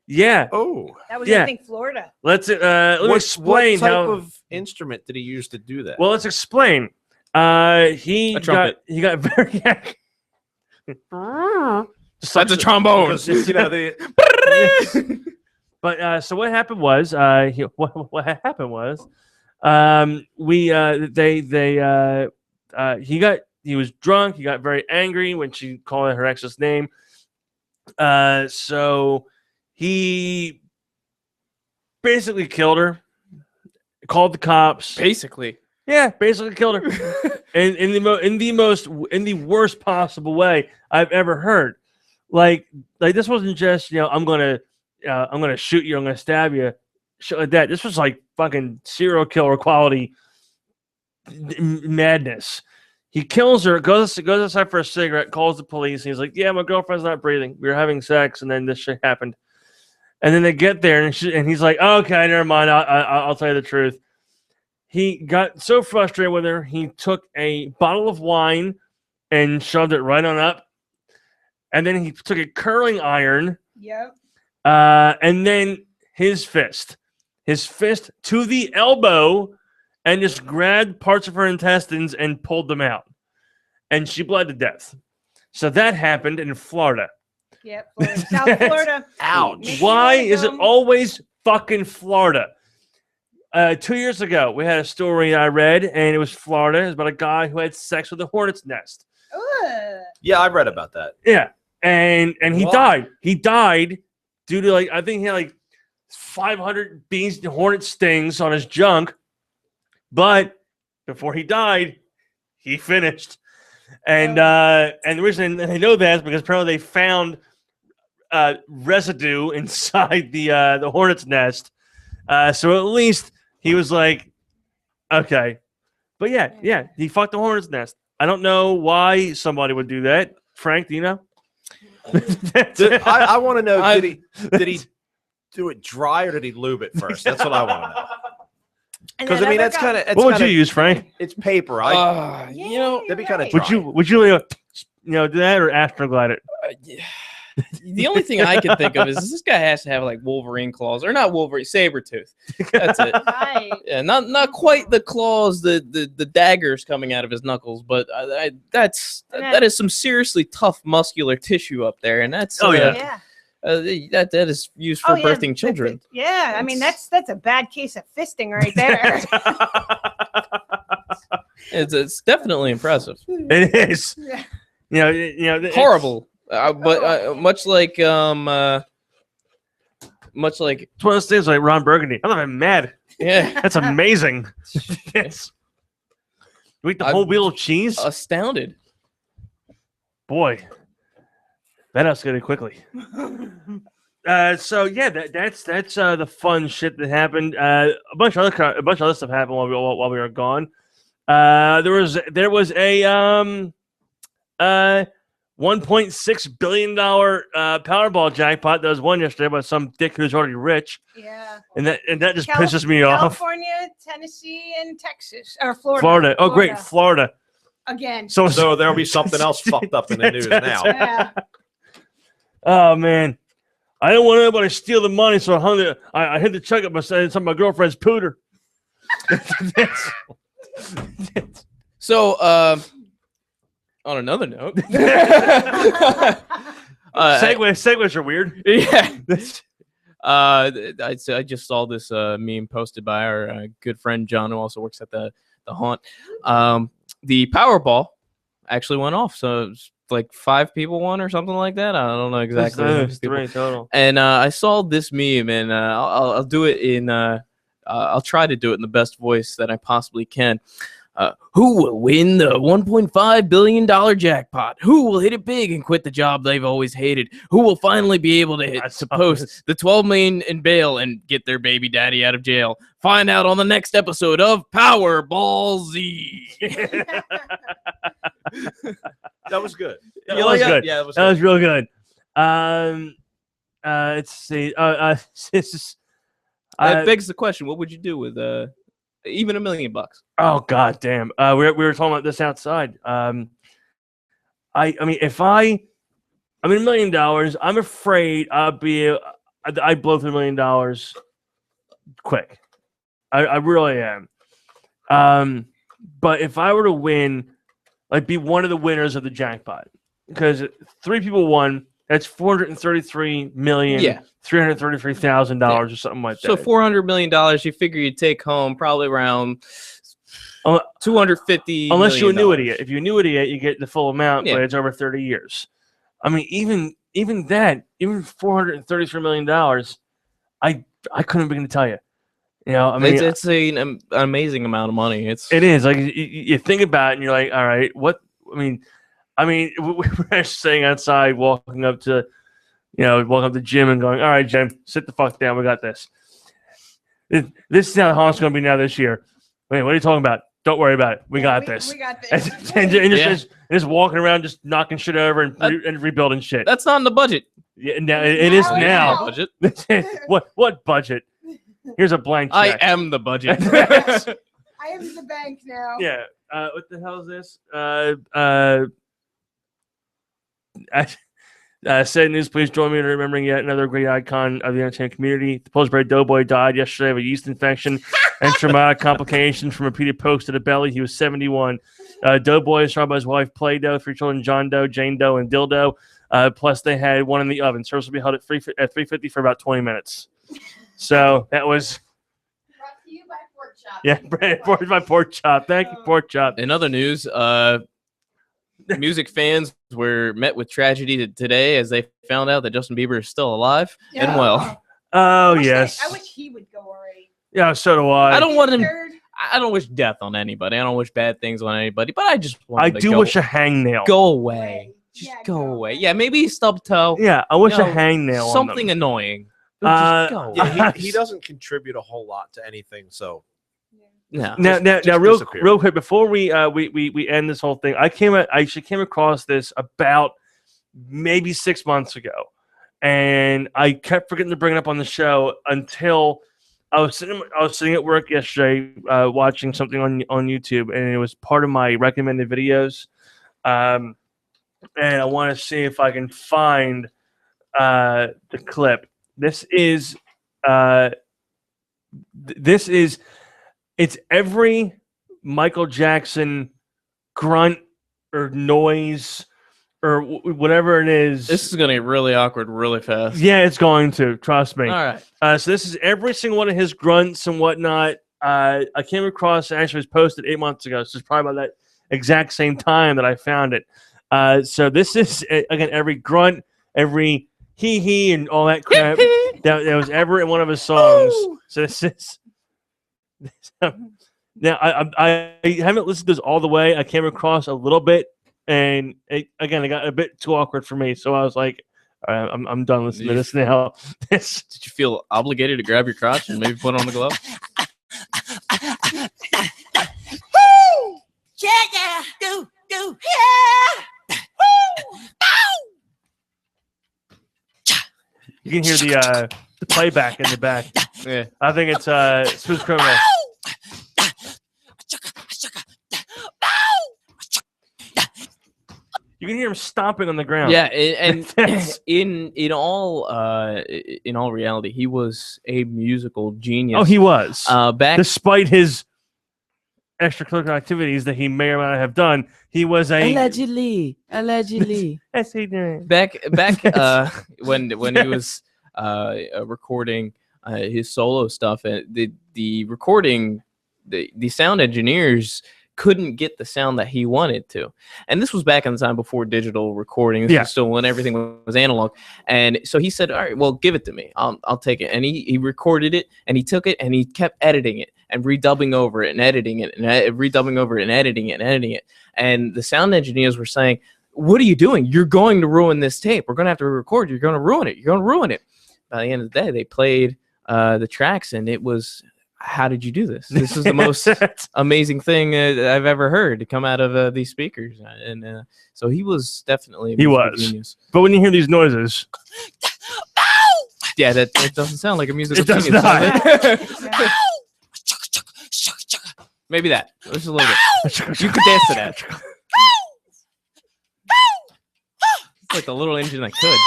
Yeah. Oh. That was, yeah. I think, Florida. Let me explain what type how. of instrument did he use to do that? Well, let's explain. He A trumpet. got very. That's a trombone. Because, you know, the But so what happened was, what happened was, he was drunk. He got very angry when she called her ex's name. So he basically killed her. Called the cops. Basically. Yeah, basically killed her, in the worst possible way I've ever heard. Like this wasn't just I'm gonna shoot you, I'm gonna stab you, shit like that. This was like fucking serial killer quality madness. He kills her, goes outside for a cigarette, calls the police, and he's like, "Yeah, my girlfriend's not breathing. We were having sex, and then this shit happened." And then they get there, and he's like, "Okay, never mind. I'll tell you the truth." He got so frustrated with her, he took a bottle of wine and shoved it right on up. And then he took a curling iron. Yep. And then his fist to the elbow, and just grabbed parts of her intestines and pulled them out. And she bled to death. So that happened in Florida. Yep, Florida. South Florida. Ouch. Why Makes me is it wanna go. always fucking Florida? 2 years ago, we had a story I read, and it was Florida. It was about a guy who had sex with a hornet's nest. Ugh. Yeah, I read about that. Yeah, and he Why? died. He died due to I think he had 500 bees and hornet stings on his junk. But before he died, he finished. And the reason they know that is because apparently they found residue inside the hornet's nest. So at least he was like, okay. But yeah, he fucked the hornet's nest. I don't know why somebody would do that. Frank, do you know? I want to know, did he do it dry or did he lube it first? That's what I want to know. And Because that I mean, other that's guy- kind of What would you use, Frank? It's paper. You know, that'd be kind of right. dry. Would you do that or Astroglide it? the only thing I can think of is this guy has to have Wolverine claws, or not Wolverine, Sabretooth. That's it. Right. Yeah, not quite the claws, the daggers coming out of his knuckles, but that is some seriously tough muscular tissue up there, and that's Yeah. that is used for birthing children. Yeah, I mean that's a bad case of fisting right there. It's definitely impressive. It is. Yeah. It's Horrible, but much like one of those things like Ron Burgundy. I'm not even mad. yeah, That's amazing. Yes. You eat the whole wheel of cheese? astounded. Boy, that escalated quickly. So yeah, that's the fun shit that happened. A bunch of other stuff happened while we were gone. There was a $1.6 billion Powerball jackpot that was won yesterday by some dick who's already rich, Yeah. and that just pisses me off. California, Tennessee, and Texas or Florida. Florida. Oh, great, Florida. Again. So there'll be something else fucked up in the news now. Yeah. Oh man, I didn't want anybody to steal the money, so I hid the check up some of my girlfriend's pooter. So, on another note, segues are weird. Yeah. I just saw this meme posted by our good friend John, who also works at the Haunt. The Powerball actually went off, so it's like 5 people won or something like that. I don't know exactly. It's 3 total. And I saw this meme, and I'll do it in. I'll try to do it in the best voice that I possibly can. Who will win the $1.5 billion jackpot? Who will hit it big and quit the job they've always hated? Who will finally be able to post the $12 million in bail and get their baby daddy out of jail? Find out on the next episode of Powerball Z. That was good. That was good. Yeah, that was real good. Let's see. That begs the question: what would you do with even $1 million? Oh god damn. We were talking about this outside. I mean, if $1 million, I'm afraid I'd blow through $1 million quick. I really am. But if I were to win, be one of the winners of the jackpot, because 3 people won, that's $433,333,000 or something like that. So $400 million, you figure you'd take home probably around $250. Unless you annuity it. If you annuity it, you get the full amount, Yeah. but it's over 30 years. I mean, even $433 million, I couldn't begin to tell you. You know, I mean, it's an amazing amount of money. it is like you think about it, and you're like, all right, what? I mean, we're staying outside, walking up to the gym and going, all right, Jim, sit the fuck down. We got this. This is how the Haunt's going to be now this year. Wait, what are you talking about? Don't worry about it. We got this. We got this. and just walking around, just knocking shit over and rebuilding shit. That's not in the budget. Yeah, now it is now. Budget. What budget? Here's a blank I check. am the budget. I am the bank now. Yeah. What the hell is this? Sad news, please join me in remembering yet another great icon of the entertainment community. The Pillsbury Doughboy died yesterday of a yeast infection and traumatic complications from repeated pokes to the belly. He was 71. Doughboy is surrounded by his wife, Play-Doh, 3 children, John Doe, Jane Doe, and Dildo. Plus, they had one in the oven. Service will be held at 350 for about 20 minutes. So that was... Brought to you by Pork Chop. Yeah, brought by Pork Chop. Thank you, Pork Chop. In other news, music fans were met with tragedy today as they found out that Justin Bieber is still alive and well. Oh, I yes. wish he would go already. Yeah, so do I. I don't want him. Third. I don't wish death on anybody. I don't wish bad things on anybody. But I just want I him to do go, wish a hangnail. go away. Just Yeah, go away. Yeah, maybe a stub toe. Yeah, I wish You a know, hangnail. Something on them. annoying. Just go. Yeah, he doesn't contribute a whole lot to anything. So No. Now, just real disappear. quick before we end this whole thing, I actually came across this about maybe 6 months ago, and I kept forgetting to bring it up on the show until I was sitting at work yesterday watching something on YouTube, and it was part of my recommended videos, and I want to see if I can find the clip. This is it's every Michael Jackson grunt or noise or whatever it is. This is going to get really awkward really fast. Yeah, it's going to. Trust me. All right. So this is every single one of his grunts and whatnot. I came across, actually, it was posted 8 months ago. So it's probably about that exact same time that I found it. So this is, again, every grunt, every hee and all that crap that was ever in one of his songs. So this is... Now I haven't listened to this all the way. I came across a little bit, and it got a bit too awkward for me. So I was like, all right, I'm done listening to this now. Did you feel obligated to grab your crotch and maybe put on the glove? Yeah, do, yeah. You can hear the playback in the back. Yeah. I think it's Smooth Criminal. You can hear him stomping on the ground. Yeah, and in all reality, he was a musical genius. Oh, he was. Back Despite his extracurricular activities that he may or may not have done, he was a allegedly. Yes, he did. back when he was recording his solo stuff, the recording, the sound engineers couldn't get the sound that he wanted to, and this was back in the time before digital recording. This was still when everything was analog, and so he said, all right, well, give it to me, I'll take it. And he recorded it, and he took it, and he kept editing it and redubbing over it and editing it and redubbing over it and editing it and editing it. And the sound engineers were saying, what are you doing? You're going to ruin this tape. We're going to have to record. You're going to ruin it. You're going to ruin it. By the end of the day, they played the tracks, and it was, how did you do this? This is the most amazing thing I've ever heard to come out of these speakers. And so he was definitely a musical genius. But when you hear these noises, yeah, that doesn't sound like a musical it does genius. not. Maybe that. Just a little bit. You could dance to that. It's like the little engine that could.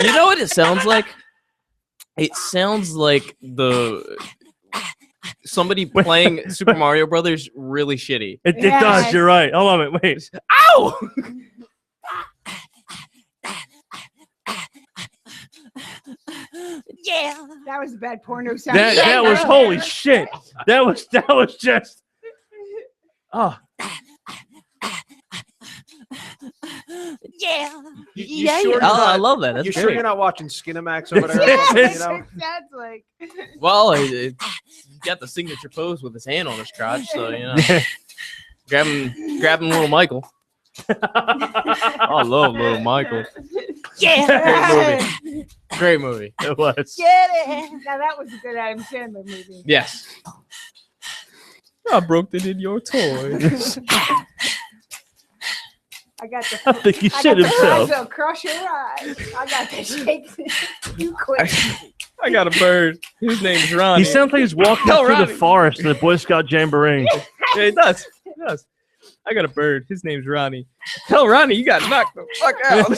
You know what it sounds like? It sounds like somebody playing Super Mario Brothers really shitty. It does. You're right. Hold on a minute. Wait. Ow! Yeah. That was a bad porno sound. That was holy shit. That was just. Oh. Yeah. You sure I love that. That's you great. sure you're not watching Skinamax over there? Or something, you know? That's like. Well, he got the signature pose with his hand on his crotch, so you know. grabbing little Michael. I love little Michael. Yeah. Great movie. It was. Get it. Now that was a good Adam Sandler movie. Yes. I broke it in your toys. I got the. I think he shit himself. So crush your eyes. I got the shakes. You quit. I got a bird. His name's Ronnie. He sounds like he's walking through the forest in the Boy Scout Jamboree. Yeah, he does. He does. I got a bird. His name's Ronnie. Tell Ronnie you got knocked the fuck out.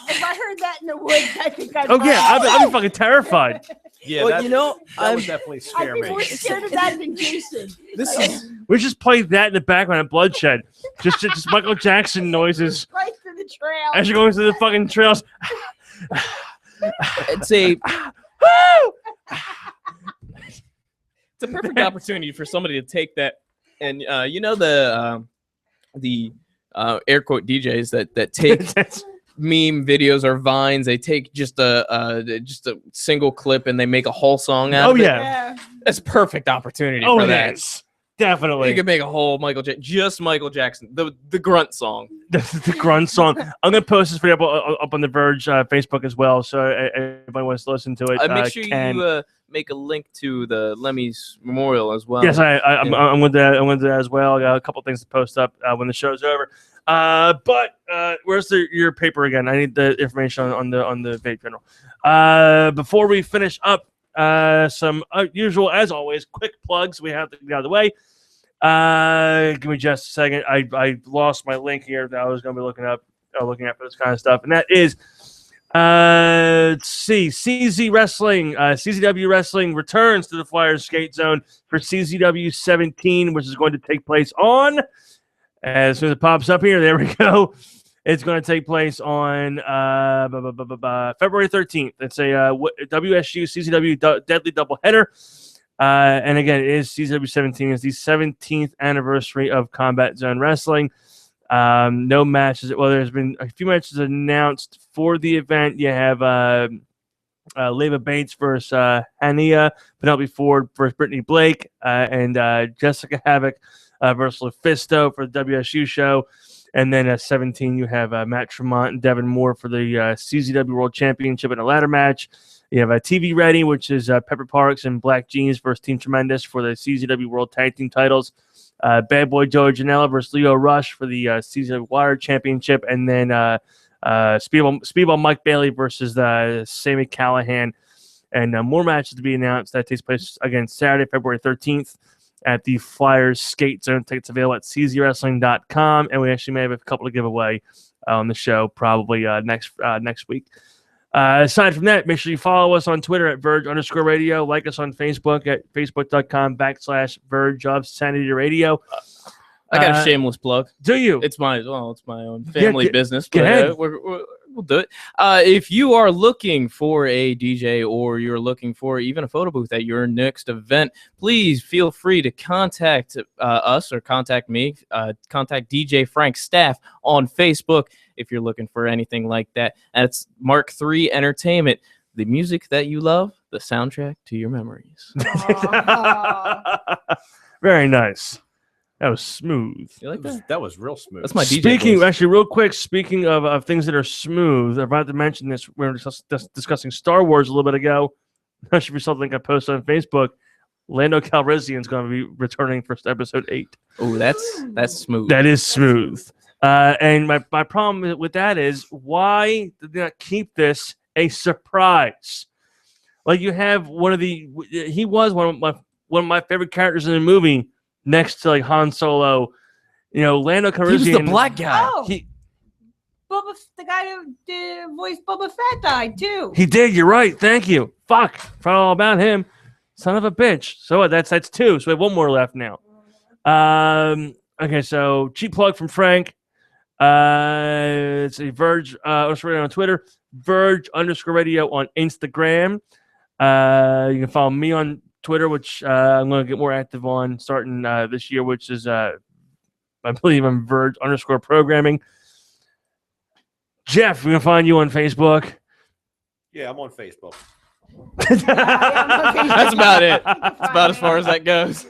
If I heard that in the woods, I think I'd Oh yeah, run. I'd be fucking terrified. Yeah, Well, that, you know, that would definitely scare I'd be more me. scared of that than Jason. this is We just play that in the background of Bloodshed. Just Michael Jackson noises Right through the trail. as you're going through the fucking trails. it's a it's a perfect opportunity for somebody to take that and you know the air quote DJs that take meme videos or vines. They take just a single clip and they make a whole song out Oh of it. yeah. That's perfect opportunity Oh for that. yes. Definitely. You could make a whole just Michael Jackson, the grunt song. the grunt song. I'm gonna post this video up on the Verge Facebook as well, so everybody wants to listen to it. Make sure you make a link to the Lemmy's memorial as well. Yes, I'm going to do that as well. I got a couple things to post up when the show's over. But where's your paper again? I need the information on the vape journal. Before we finish up, some usual, as always, quick plugs we have to get out of the way. Give me just a second. I lost my link here that I was going to be looking at for this kind of stuff, and that is let's see, CZ Wrestling, CZW Wrestling returns to the Flyers Skate Zone for CZW 17, which is going to take place on, as soon as it pops up here, there we go. It's going to take place on February 13th. It's a WSU CZW Deadly Doubleheader. And again, it is CZW 17. It's the 17th anniversary of Combat Zone Wrestling. No matches. Well, there's been a few matches announced for the event. You have Leva Bates versus Hania, Penelope Ford versus Brittany Blake, and Jessica Havoc versus LuFisto for the WSU show. And then at 17, you have Matt Tremont and Devin Moore for the CZW World Championship in a ladder match. You have TV Ready, which is Pepper Parks and Black Jeans versus Team Tremendous for the CZW World Tag Team titles. Bad Boy Joey Janela versus Leo Rush for the CZW Water Championship. And then Speedball Mike Bailey versus Sammy Callahan. And more matches to be announced. That takes place again Saturday, February 13th. At the Flyers Skate Zone. Tickets available at czwrestling.com, and we actually may have a couple to give away on the show probably next week. Aside from that, make sure you follow us on Twitter at Verge_Radio. Like us on Facebook at facebook.com/Verge of Sanity Radio. I got a shameless plug. Do you? It's my own family business. Go ahead. We'll do it. If you are looking for a DJ or you're looking for even a photo booth at your next event, please feel free to contact us or contact me. Contact DJ Frank Staff on Facebook if you're looking for anything like that. That's Mark III Entertainment. The music that you love, the soundtrack to your memories. Very nice. That was smooth. You like that? That was real smooth. That's my DJ voice. Actually, real quick, speaking of things that are smooth, I'm about to mention this. We were discussing Star Wars a little bit ago. I'm not sure if you saw the link I posted on Facebook. Lando Calrissian is going to be returning for episode 8. Oh, that's smooth. That is smooth. And my problem with that is, why did they not keep this a surprise? Like, you have he was one of my favorite characters in the movie. Next to like Han Solo, Lando Calrissian. He was the black guy. Oh, the guy who voiced Boba Fett died too. He did. You're right. Thank you. Fuck. Forgot all about him. Son of a bitch. So that's 2. So we have one more left now. Okay. So cheap plug from Frank. It's a Verge _Radio on Twitter. Verge_Radio on Instagram. You can follow me on Twitter, which I'm going to get more active on starting this year, which is, I believe I'm Verge_programming. Jeff, we can find you on Facebook. Yeah, I'm on Facebook. That's about it. That's about as far as that goes.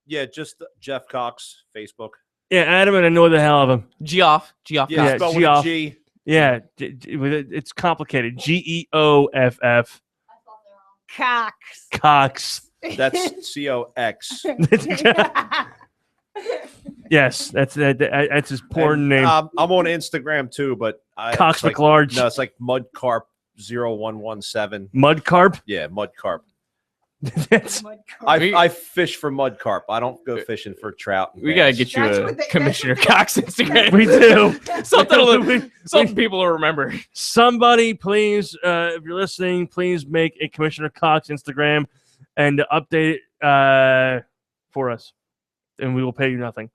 Yeah, just Jeff Cox, Facebook. Yeah, Adam, and I know the hell of him. Geoff. Yeah, Yeah, spelled with Geoff. a G. Yeah, it's complicated. GEOFF. Cox. Cox. That's COX. Yes, that's his porn name. I'm on Instagram too, but Cox it's like, McLarge. No, it's like Mud Carp 0117. Mud carp. Yeah, mud carp. That's I fish for mud carp. I don't go fishing for trout. We gotta get you a Commissioner Cox Instagram. we do. Something people will remember. Somebody, please, if you're listening, please make a Commissioner Cox Instagram and update it for us, and we will pay you nothing.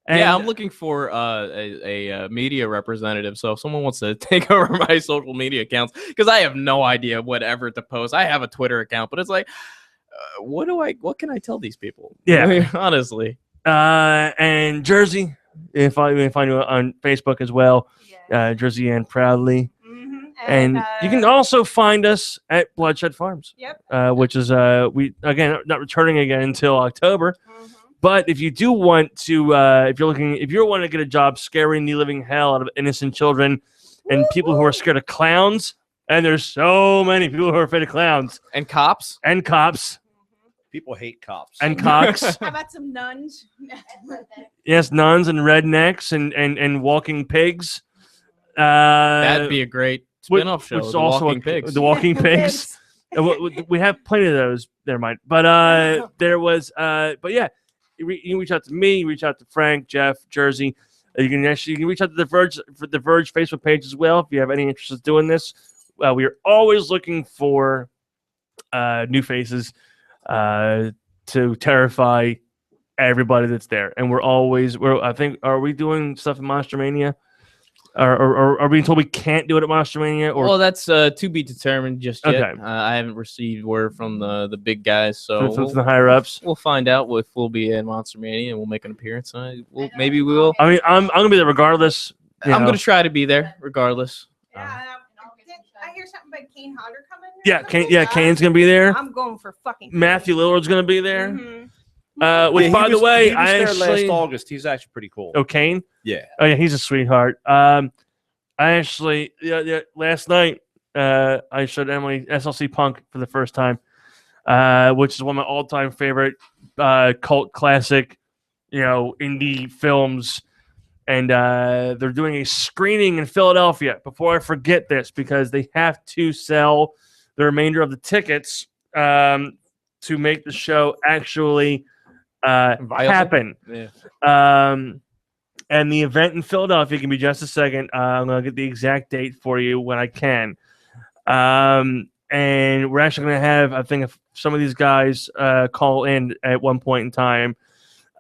Yeah, I'm looking for a media representative. So if someone wants to take over my social media accounts, because I have no idea whatever to post. I have a Twitter account, but it's like, what can I tell these people? Yeah. I mean, honestly. And Jersey, if I find you on Facebook as well, Jersey and Proudly. And you can also find us at Bloodshed Farms. Yep. Which is we again not returning again until October. But if you do want to, if you're wanting to get a job scaring the living hell out of innocent children and people who are scared of clowns, and there's so many people who are afraid of clowns and cops, people hate cops and cocks. How about some nuns? Yes, nuns and rednecks and walking pigs. That'd be a great spin-off show. Which is The also Walking Pigs. The Walking Pigs. We have plenty of those. Never mind. But there was. But yeah. You can reach out to me, reach out to Frank, Jeff, Jersey. You can reach out to the Verge Facebook page as well if you have any interest in doing this. We are always looking for new faces to terrify everybody that's there, and I think, are we doing stuff in Monster Mania? Or are we told we can't do it at Monster Mania? Or Well, that's to be determined just yet. Okay. I haven't received word from the big guys, so from the higher ups. We'll find out if we'll be in Monster Mania and we'll make an appearance. Maybe we will. I mean, I'm gonna be there regardless. I'm gonna try to be there regardless. I hear something about Kane Hodder coming. Kane's gonna be there. I'm going for fucking. Matthew Lillard's gonna be there. Which, Yeah, by the way, he was I there actually last August. He's actually pretty cool. Oh, Kane? Yeah. Oh yeah, he's a sweetheart. I actually last night I showed Emily SLC Punk for the first time, which is one of my all-time favorite cult classic, indie films. And they're doing a screening in Philadelphia. Before I forget this, because they have to sell the remainder of the tickets to make the show actually happen. Yeah. And the event in Philadelphia can be just a second. I'm going to get the exact date for you when I can. And we're actually going to have, I think, some of these guys call in at one point in time.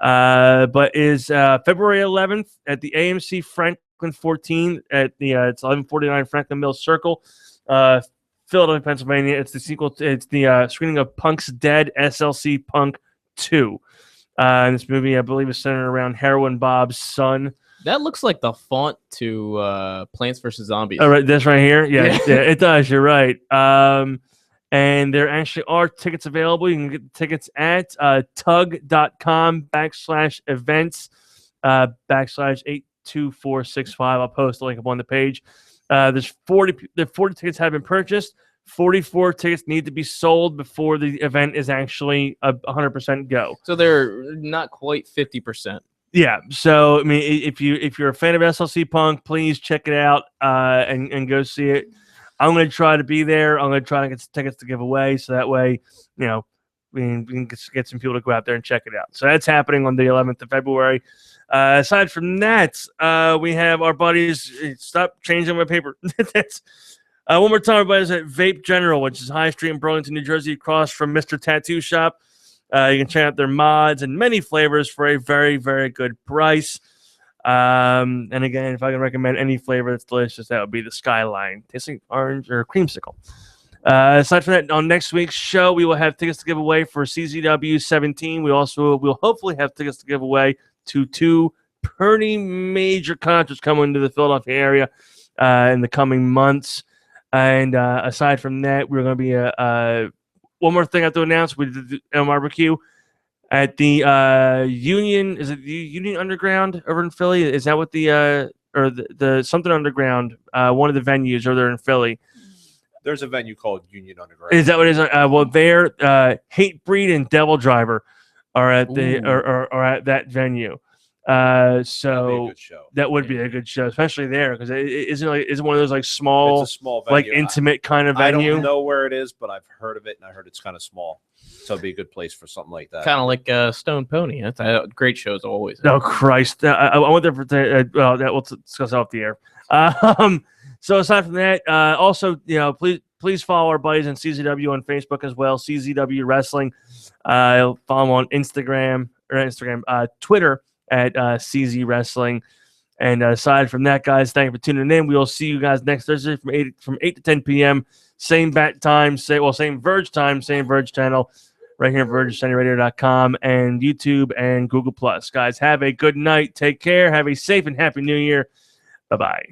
But is February 11th at the AMC Franklin 14 at the it's 1149 Franklin Mills Circle, Philadelphia, Pennsylvania. It's the sequel. It's the screening of Punk's Dead, SLC Punk 2. And this movie, I believe, is centered around Heroin Bob's son. That looks like the font to Plants vs. Zombies. Oh, right, this right here? Yeah, it does. You're right. And there actually are tickets available. You can get the tickets at tug.com/events /82465. I'll post a link up on the page. There's 40 tickets have been purchased. 44 tickets need to be sold before the event is actually 100% go. So they're not quite 50%. Yeah. So I mean, if you're a fan of SLC Punk, please check it out and go see it. I'm going to try to be there. I'm going to try to get some tickets to give away, so that way, we can get some people to go out there and check it out. So that's happening on the 11th of February. Aside from that, we have our buddies. Stop changing my paper. That's one more time, everybody's at Vape General, which is High Street in Burlington, New Jersey, across from Mr. Tattoo Shop. You can check out their mods and many flavors for a very, very good price. And again, if I can recommend any flavor that's delicious, that would be the Skyline, tasting orange or creamsicle. Aside from that, on next week's show, we will have tickets to give away for CZW 17. We'll hopefully have tickets to give away to 2 pretty major concerts coming to the Philadelphia area in the coming months. And aside from that, we're going to be one more thing I have to announce. We did the barbecue at the Union. Is it the Union Underground over in Philly? Is that what the something underground? One of the venues over there in Philly. There's a venue called Union Underground. Is that what it is? Well, there, Hate Breed and Devil Driver are at the are at that venue. That'd be a So good show. that would be a good show, especially there because it isn't one of those like small, It's a small venue. like intimate kind of I venue. don't know where it is, but I've heard of it, and I heard it's kind of small. So it'd be a good place for something like that. Kind of like Stone Pony. That's great shows always. Oh Christ! I went there for well, that we'll discuss off the air. So aside from that, also please follow our buddies in CZW on Facebook as well. CZW Wrestling. Follow them on Twitter at CZ Wrestling. And aside from that, guys, thank you for tuning in. We will see you guys next Thursday from 8 to 10 p.m. Same bat time, same Verge time, same Verge channel, right here at VergeOfSanityRadio.com and YouTube and Google+. Guys, have a good night. Take care. Have a safe and happy New Year. Bye-bye.